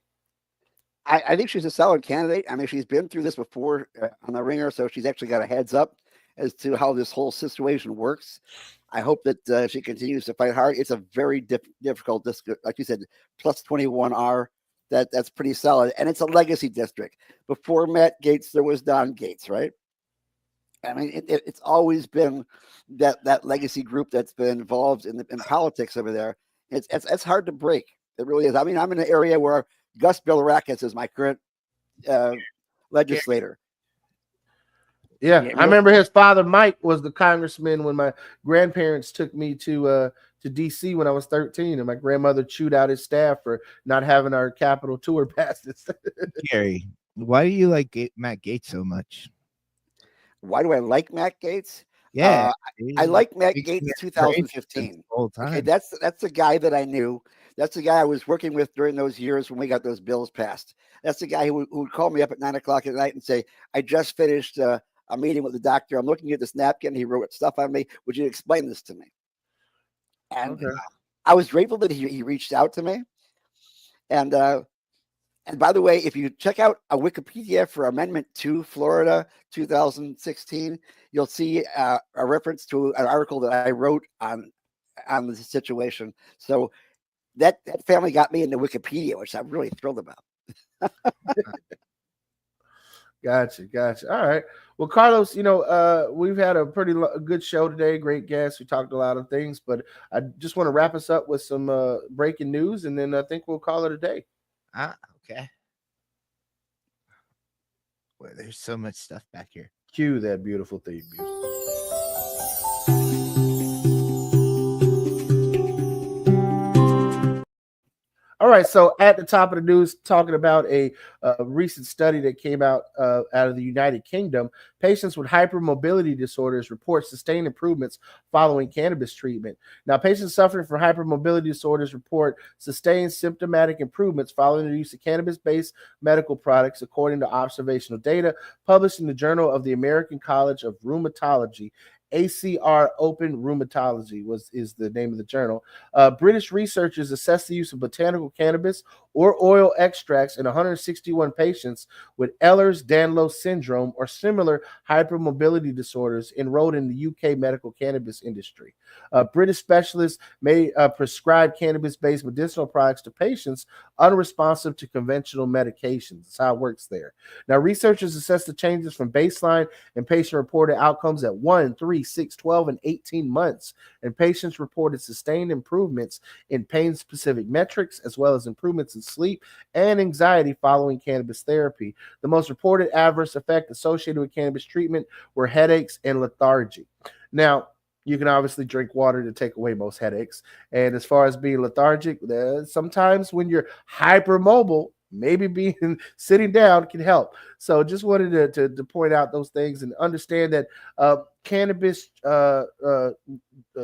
I think she's a solid candidate. I mean, she's been through this before on the ringer, so she's actually got a heads up as to how this whole situation works. I hope that she continues to fight hard. It's a very difficult district, like you said, plus 21R. That's pretty solid, and it's a legacy district. Before Matt Gaetz, there was Don Gaetz, right? I mean, it's always been that legacy group that's been involved in politics over there. It's hard to break. It really is. I mean, I'm in an area where Gus Bilirakis is my current legislator. Yeah, I remember his father Mike was the congressman when my grandparents took me to DC when I was 13, and my grandmother chewed out his staff for not having our Capitol tour passes. Gary, why do you like Matt Gaetz so much? Why do I like Matt Gaetz? Yeah, I like Matt Gaetz in 2015. Okay, that's the guy that I knew. That's the guy I was working with during those years when we got those bills passed. That's the guy who would call me up at 9 o'clock at night and say, "I just finished a meeting with the doctor. I'm looking at this napkin. He wrote stuff on me. Would you explain this to me?" And I was grateful that he reached out to me. And by the way, if you check out a Wikipedia for Amendment 2, Florida, 2016, you'll see a reference to an article that I wrote on the situation. So that family got me into Wikipedia, which I'm really thrilled about. Gotcha. All right. Well, Carlos, we've had a pretty good show today. Great guests. We talked a lot of things, but I just want to wrap us up with some breaking news, and then I think we'll call it a day. Okay. Well, there's so much stuff back here. Cue that beautiful theme music. All right, so at the top of the news, talking about a recent study that came out of the United Kingdom, patients with hypermobility disorders report sustained improvements following cannabis treatment. Now, patients suffering from hypermobility disorders report sustained symptomatic improvements following the use of cannabis-based medical products, according to observational data published in the Journal of the American College of Rheumatology. ACR Open Rheumatology is the name of the journal. British researchers assessed the use of botanical cannabis or oil extracts in 161 patients with Ehlers-Danlos syndrome or similar hypermobility disorders enrolled in the UK medical cannabis industry. British specialists may prescribe cannabis-based medicinal products to patients unresponsive to conventional medications. That's how it works there. Now, researchers assessed the changes from baseline and patient-reported outcomes at 1, 3, 6, 12, and 18 months, and patients reported sustained improvements in pain-specific metrics, as well as improvements in sleep and anxiety following cannabis therapy. The most reported adverse effect associated with cannabis treatment were headaches and lethargy. Now, you can obviously drink water to take away most headaches. And as far as being lethargic, sometimes when you're hypermobile, maybe sitting down can help. So just wanted to point out those things and understand that cannabis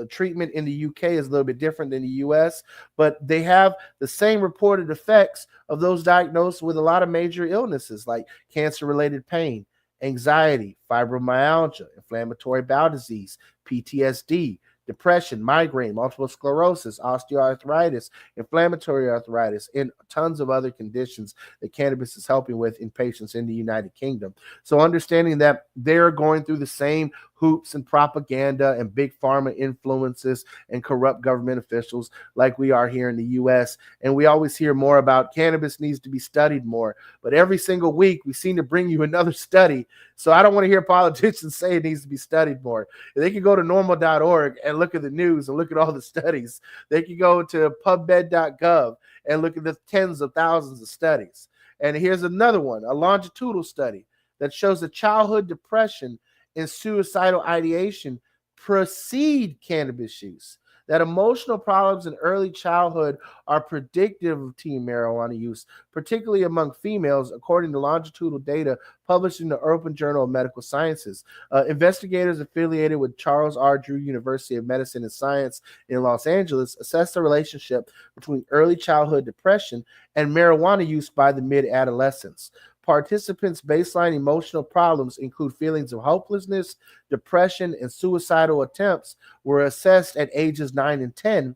treatment in the UK is a little bit different than the US, but they have the same reported effects of those diagnosed with a lot of major illnesses like cancer-related pain, anxiety, fibromyalgia, inflammatory bowel disease, PTSD, depression, migraine, multiple sclerosis, osteoarthritis, inflammatory arthritis, and tons of other conditions that cannabis is helping with in patients in the United Kingdom. So understanding that they're going through the same hoops and propaganda and big pharma influences and corrupt government officials like we are here in the U.S. And we always hear more about cannabis needs to be studied more. But every single week we seem to bring you another study. So I don't want to hear politicians say it needs to be studied more. They can go to normal.org and look at the news and look at all the studies. They can go to pubmed.gov and look at the tens of thousands of studies. And here's another one, a longitudinal study that shows that childhood depression and suicidal ideation precede cannabis use. That emotional problems in early childhood are predictive of teen marijuana use, particularly among females, according to longitudinal data published in the Open Journal of Medical Sciences. Investigators affiliated with Charles R. Drew University of Medicine and Science in Los Angeles assessed the relationship between early childhood depression and marijuana use by the mid-adolescents. Participants' baseline emotional problems include feelings of hopelessness, depression, and suicidal attempts were assessed at ages 9 and 10.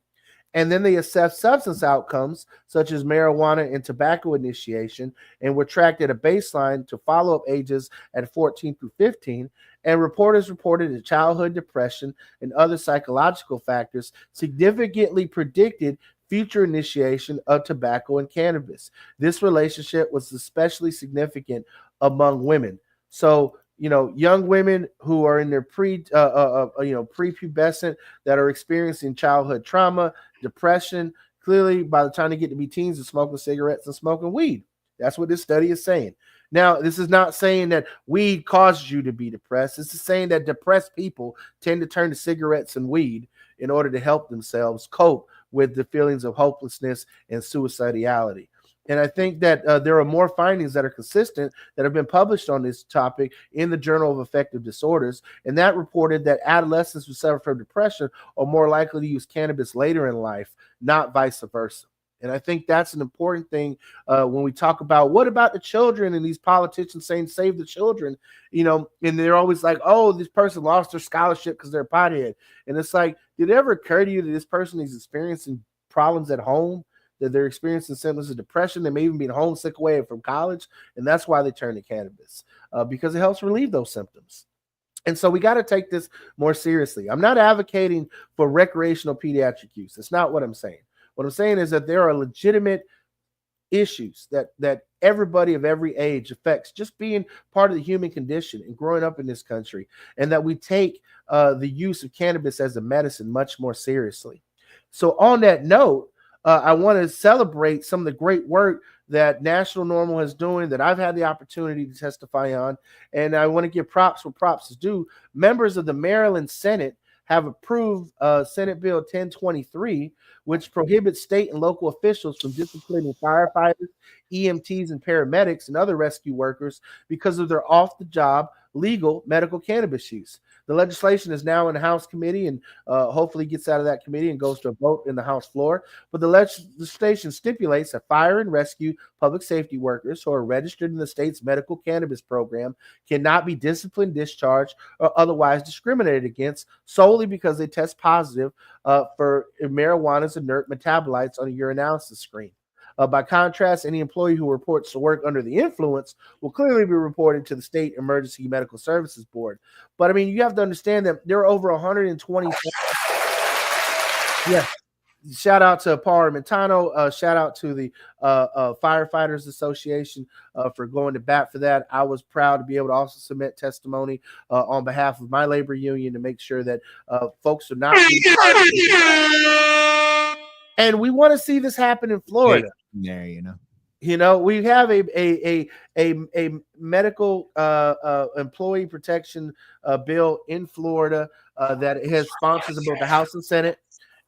And then they assessed substance outcomes such as marijuana and tobacco initiation and were tracked at a baseline to follow-up ages at 14 through 15. And reporters reported that childhood depression and other psychological factors significantly predicted future initiation of tobacco and cannabis. This relationship was especially significant among women. So, young women who are in their prepubescent that are experiencing childhood trauma, depression, clearly by the time they get to be teens, they're smoking cigarettes and smoking weed. That's what this study is saying. Now, this is not saying that weed causes you to be depressed. This is saying that depressed people tend to turn to cigarettes and weed in order to help themselves cope with the feelings of hopelessness and suicidality. And I think that there are more findings that are consistent that have been published on this topic in the Journal of Affective Disorders. And that reported that adolescents who suffer from depression are more likely to use cannabis later in life, not vice versa. And I think that's an important thing when we talk about what about the children and these politicians saying save the children, and they're always like, oh, this person lost their scholarship because they're a pothead. And it's like, did it ever occur to you that this person is experiencing problems at home, that they're experiencing symptoms of depression, they may even be homesick away from college, and that's why they turn to cannabis because it helps relieve those symptoms. And so we got to take this more seriously. I'm not advocating for recreational pediatric use. That's not what I'm saying. What I'm saying is that there are legitimate issues that everybody of every age affects, just being part of the human condition and growing up in this country, and that we take the use of cannabis as a medicine much more seriously. So on that note, I want to celebrate some of the great work that National Normal is doing, that I've had the opportunity to testify on, and I want to give props where props is due. Members of the Maryland Senate have approved Senate Bill 1023, which prohibits state and local officials from disciplining firefighters, EMTs, and paramedics and other rescue workers because of their off-the-job legal medical cannabis use. The legislation is now in the House committee and hopefully gets out of that committee and goes to a vote in the House floor. But the legislation stipulates that fire and rescue public safety workers who are registered in the state's medical cannabis program cannot be disciplined, discharged, or otherwise discriminated against solely because they test positive for marijuana's inert metabolites on a urinalysis screen. By contrast, any employee who reports to work under the influence will clearly be reported to the State Emergency Medical Services Board. But I mean, you have to understand that there are over 120. Yeah. Shout out to Paul Armentano. Shout out to the Firefighters Association for going to bat for that. I was proud to be able to also submit testimony on behalf of my labor union to make sure that folks are not. And we want to see this happen in Florida. There, you know, we have a medical employee protection bill in Florida that has sponsors in both the House and Senate,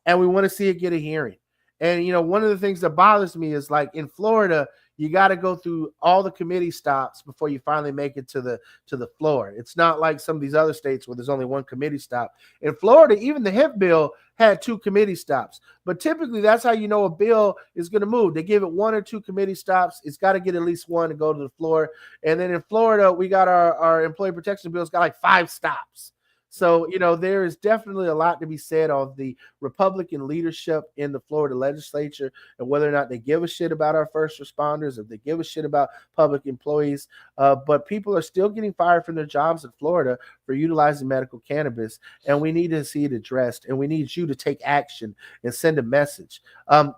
and we want to see it get a hearing. And one of the things that bothers me is, like, in Florida, you got to go through all the committee stops before you finally make it to the floor. It's not like some of these other states where there's only one committee stop. In Florida, even the hemp bill had 2 committee stops. But typically, that's how you know a bill is going to move. They give it 1 or 2 committee stops. It's got to get at least 1 to go to the floor. And then in Florida, we got our employee protection bills got like 5 stops. So, there is definitely a lot to be said on the Republican leadership in the Florida legislature and whether or not they give a shit about our first responders, if they give a shit about public employees. But people are still getting fired from their jobs in Florida for utilizing medical cannabis, and we need to see it addressed, and we need you to take action and send a message.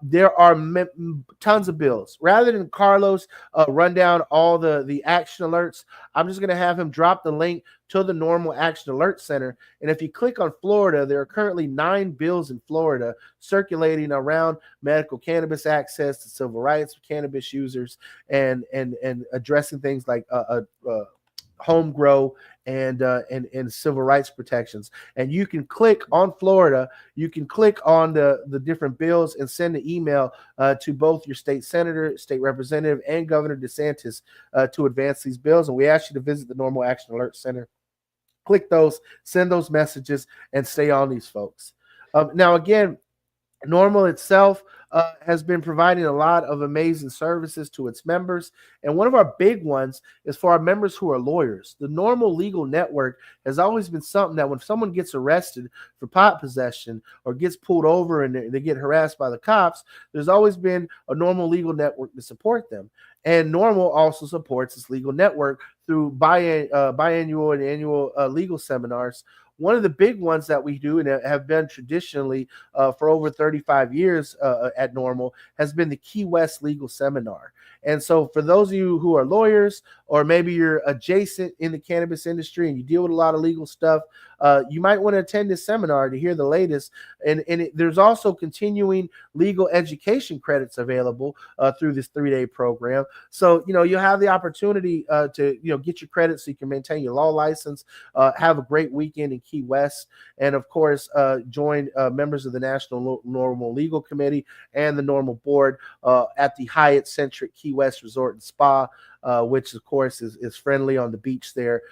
There are tons of bills. Rather than Carlos run down all the action alerts, I'm just going to have him drop the link to the Normal Action Alert Center. And if you click on Florida, there are currently 9 bills in Florida circulating around medical cannabis access to civil rights for cannabis users and addressing things like home grow and civil rights protections. And you can click on Florida, you can click on the different bills and send an email to both your state senator, state representative, and Governor DeSantis to advance these bills. And we ask you to visit the Normal Action Alert Center. Click those, send those messages, and stay on these folks. Now, again, Normal itself has been providing a lot of amazing services to its members. And one of our big ones is for our members who are lawyers. The Normal Legal Network has always been something that when someone gets arrested for pot possession or gets pulled over and they get harassed by the cops, there's always been a Normal Legal Network to support them. And Normal also supports this legal network through biannual and annual legal seminars. One of the big ones that we do and have been traditionally for over 35 years at Normal has been the Key West Legal Seminar. And so for those of you who are lawyers, or maybe you're adjacent in the cannabis industry and you deal with a lot of legal stuff, you might want to attend this seminar to hear the latest. And there's also continuing legal education credits available through this 3-day program. So, you'll have the opportunity to, get your credits so you can maintain your law license, have a great weekend in Key West, and of course, join members of the National Normal Legal Committee and the Normal Board at the Hyatt-centric Key West Resort and Spa, which of course is friendly on the beach there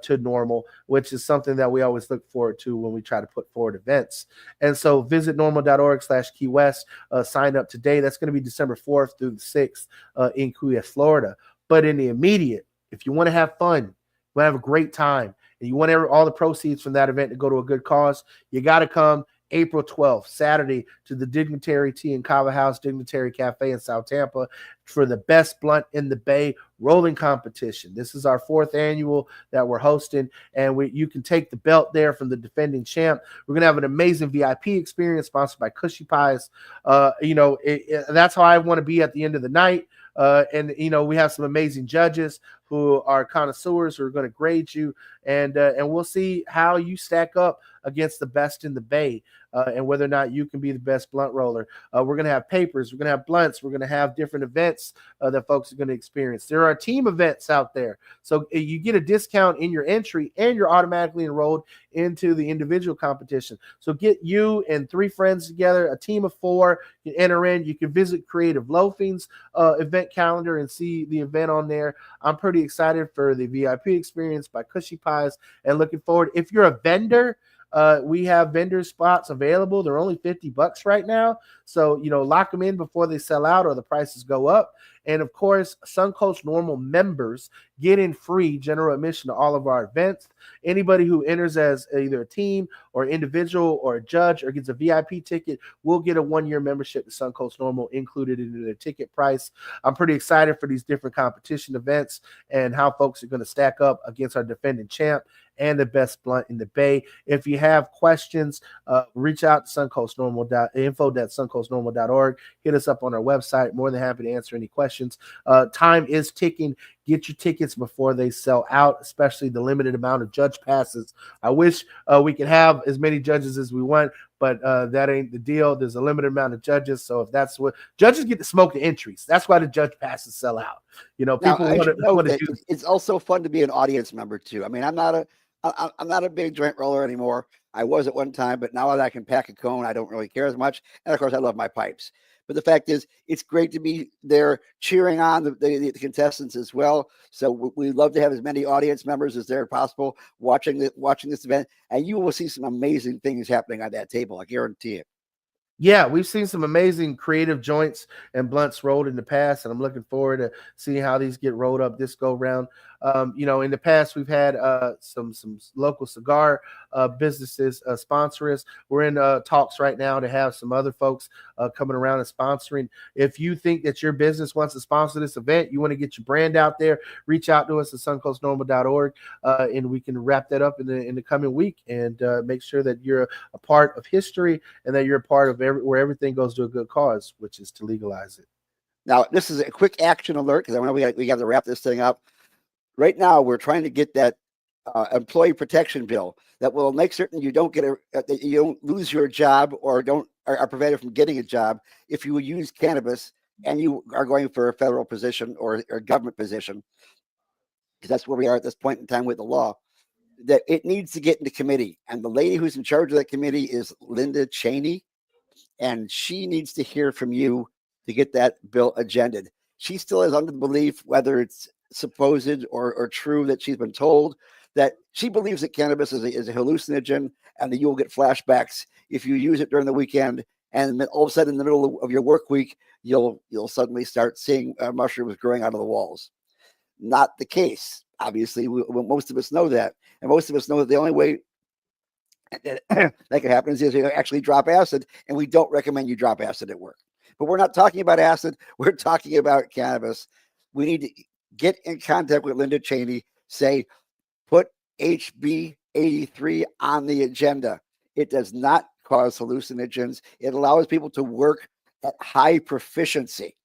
to Normal, which is something that we always look forward to when we try to put forward events. And so visit normal.org/Key West, sign up today. That's going to be December 4th through the 6th in Key West, Florida. But in the immediate, if you want to have fun, you want to have a great time, and you want all the proceeds from that event to go to a good cause, you got to come April 12th, Saturday, to the Dignitary Tea and Kava House, Dignitary Cafe in South Tampa for the Best Blunt in the Bay rolling competition. This is our 4th annual that we're hosting, and you can take the belt there from the defending champ. We're going to have an amazing VIP experience sponsored by Cushy Pies. That's how I want to be at the end of the night. And we have some amazing judges who are connoisseurs who are going to grade you, and we'll see how you stack up against the best in the Bay, and whether or not you can be the best blunt roller. We're going to have papers, we're going to have blunts, we're going to have different events that folks are going to experience. There are team events out there, so you get a discount in your entry, and you're automatically enrolled into the individual competition. So get you and 3 friends together, a team of 4. You can enter in. You can visit Creative Loafing's event calendar and see the event on there. I'm pretty excited for the VIP experience by Cushy Pies and looking forward. If you're a vendor, we have vendor spots available. They're only $50 right now. So, lock them in before they sell out or the prices go up. And of course, Suncoast Normal members get in free general admission to all of our events. Anybody who enters as either a team or individual or a judge or gets a VIP ticket will get a 1-year membership to Suncoast Normal included into their ticket price. I'm pretty excited for these different competition events and how folks are going to stack up against our defending champ and the best blunt in the Bay. If you have questions, reach out to info.suncoastnormal.org. Hit us up on our website. More than happy to answer any questions. Time is ticking. Get your tickets before they sell out, especially the limited amount of judge passes. I wish we could have as many judges as we want, but that ain't the deal. There's a limited amount of judges. So if that's what judges get to smoke the entries, that's why the judge passes sell out. People want to do. It's also fun to be an audience member too. I mean, I'm not a big joint roller anymore. I was at one time, but now that I can pack a cone, I don't really care as much. And of course, I love my pipes. But the fact is, it's great to be there cheering on the contestants as well. So we love to have as many audience members as there possible watching this event, and you will see some amazing things happening on that table. I guarantee it. Yeah, we've seen some amazing creative joints and blunts rolled in the past, and I'm looking forward to seeing how these get rolled up this go round. In the past, we've had some local cigar businesses sponsor us. We're in talks right now to have some other folks coming around and sponsoring. If you think that your business wants to sponsor this event, you want to get your brand out there, reach out to us at suncoastnormal.org, and we can wrap that up in the coming week and make sure that you're a part of history and that you're a part of where everything goes to a good cause, which is to legalize it. Now, this is a quick action alert because I know we got to wrap this thing up. Right now, we're trying to get that employee protection bill that will make certain you don't that you don't lose your job or are prevented from getting a job if you use cannabis and you are going for a federal position or government position, because that's where we are at this point in time with the law. That it needs to get into committee, and the lady who's in charge of that committee is Linda Cheney, and she needs to hear from you to get that bill agended. She still is under the belief, whether it's supposed or true, that she's been told that she believes that cannabis is a hallucinogen and that you'll get flashbacks if you use it during the weekend, and then all of a sudden in the middle of your work week you'll suddenly start seeing mushrooms growing out of the walls. Not the case. Obviously, most of us know that, and most of us know that the only way that can happen is you actually drop acid, and we don't recommend you drop acid at work. But we're not talking about acid. We're talking about cannabis. We need to get in contact with Linda Cheney, say, put HB 83 on the agenda. It does not cause hallucinogens. It allows people to work at high proficiency.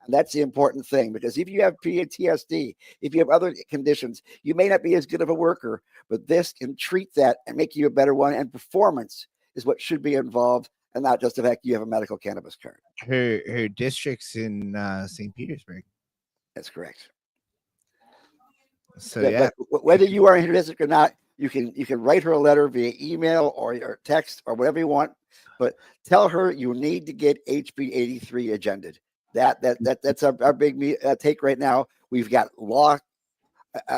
And that's the important thing, because if you have PTSD, if you have other conditions, you may not be as good of a worker, but this can treat that and make you a better one. And performance is what should be involved, and not just the fact you have a medical cannabis card. Her district's in St. Petersburg. That's correct. So yeah, but whether you are in her district or not, you can write her a letter via email or text or whatever you want, but tell her you need to get HB 83 agended. That's our big take right now. We've got law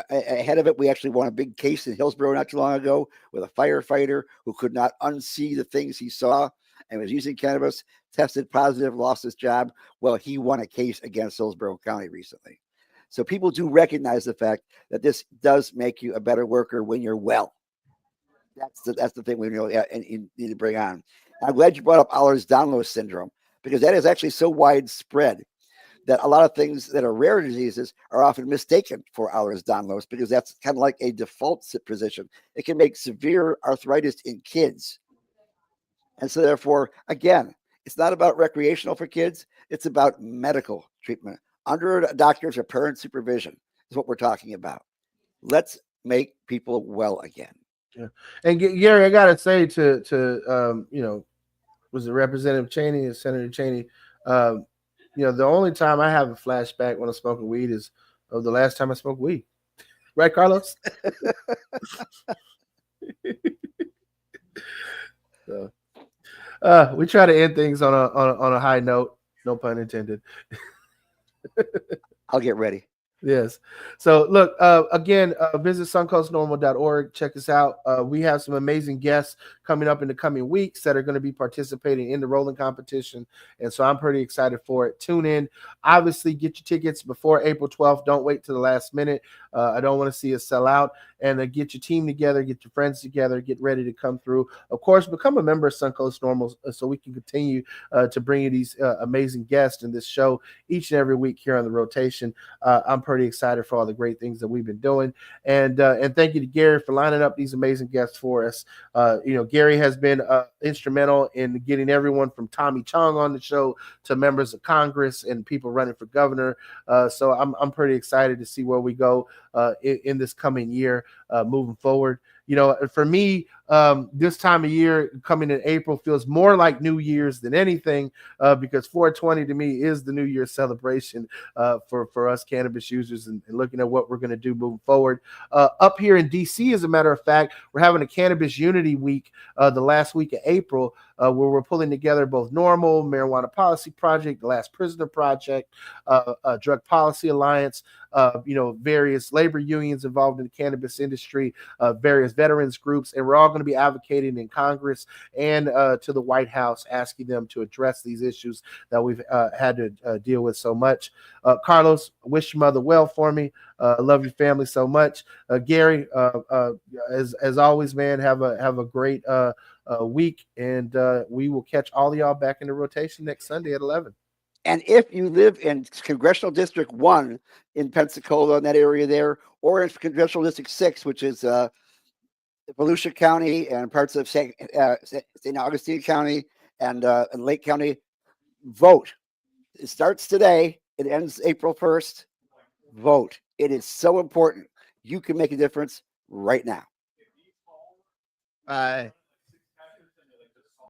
ahead of it. We actually won a big case in Hillsborough not too long ago with a firefighter who could not unsee the things he saw and was using cannabis, tested positive, lost his job. Well, he won a case against Hillsborough County recently. So people do recognize the fact that this does make you a better worker when you're well. That's the thing we really need to bring on. I'm glad you brought up Ehlers-Danlos syndrome, because that is actually so widespread that a lot of things that are rare diseases are often mistaken for Ehlers-Danlos, because that's kind of like a default position. It can make severe arthritis in kids. And so therefore, again, it's not about recreational for kids. It's about medical treatment under a doctor's or parent supervision is what we're talking about. Let's make people well again. Yeah. And Gary, I gotta say to was it Representative Cheney and Senator Cheney? The only time I have a flashback when I'm smoking weed is of the last time I smoked weed. Right, Carlos? So, we try to end things on a high note. No pun intended. I'll get ready. Yes. So look, again, visit suncoastnormal.org. Check us out. We have some amazing guests coming up in the coming weeks that are going to be participating in the rolling competition. And so I'm pretty excited for it. Tune in. Obviously, get your tickets before April 12th. Don't wait to the last minute. I don't want to see us sell out. And get your team together, get your friends together, get ready to come through. Of course, become a member of Suncoast Normal so we can continue to bring you these amazing guests in this show each and every week here on the rotation. I'm pretty excited for all the great things that we've been doing. And thank you to Gary for lining up these amazing guests for us. Gary has been instrumental in getting everyone from Tommy Chong on the show to members of Congress and people running for governor. So I'm pretty excited to see where we go in this coming year moving forward. For me, this time of year coming in April feels more like New Year's than anything, because 420 to me is the New Year's celebration for us cannabis users and looking at what we're going to do moving forward. Up here in DC, as a matter of fact, we're having a Cannabis Unity Week the last week of April, where we're pulling together both NORML, Marijuana Policy Project, the Last Prisoner Project, Drug Policy Alliance, various labor unions involved in the cannabis industry, various veterans groups, and we're all going to be advocating in Congress and to the White House, asking them to address these issues that we've had to deal with so much. Carlos, wish your mother well for me. I love your family so much. Gary, as always, man, have a great week, and we will catch all of y'all back in the rotation next Sunday at 11. And if you live in Congressional District 1 in Pensacola, in that area there, or in Congressional District 6, which is Volusia County and parts of St. Augustine County and Lake County, vote. It starts today. It ends April 1st. Vote. It is so important. You can make a difference right now. Bye.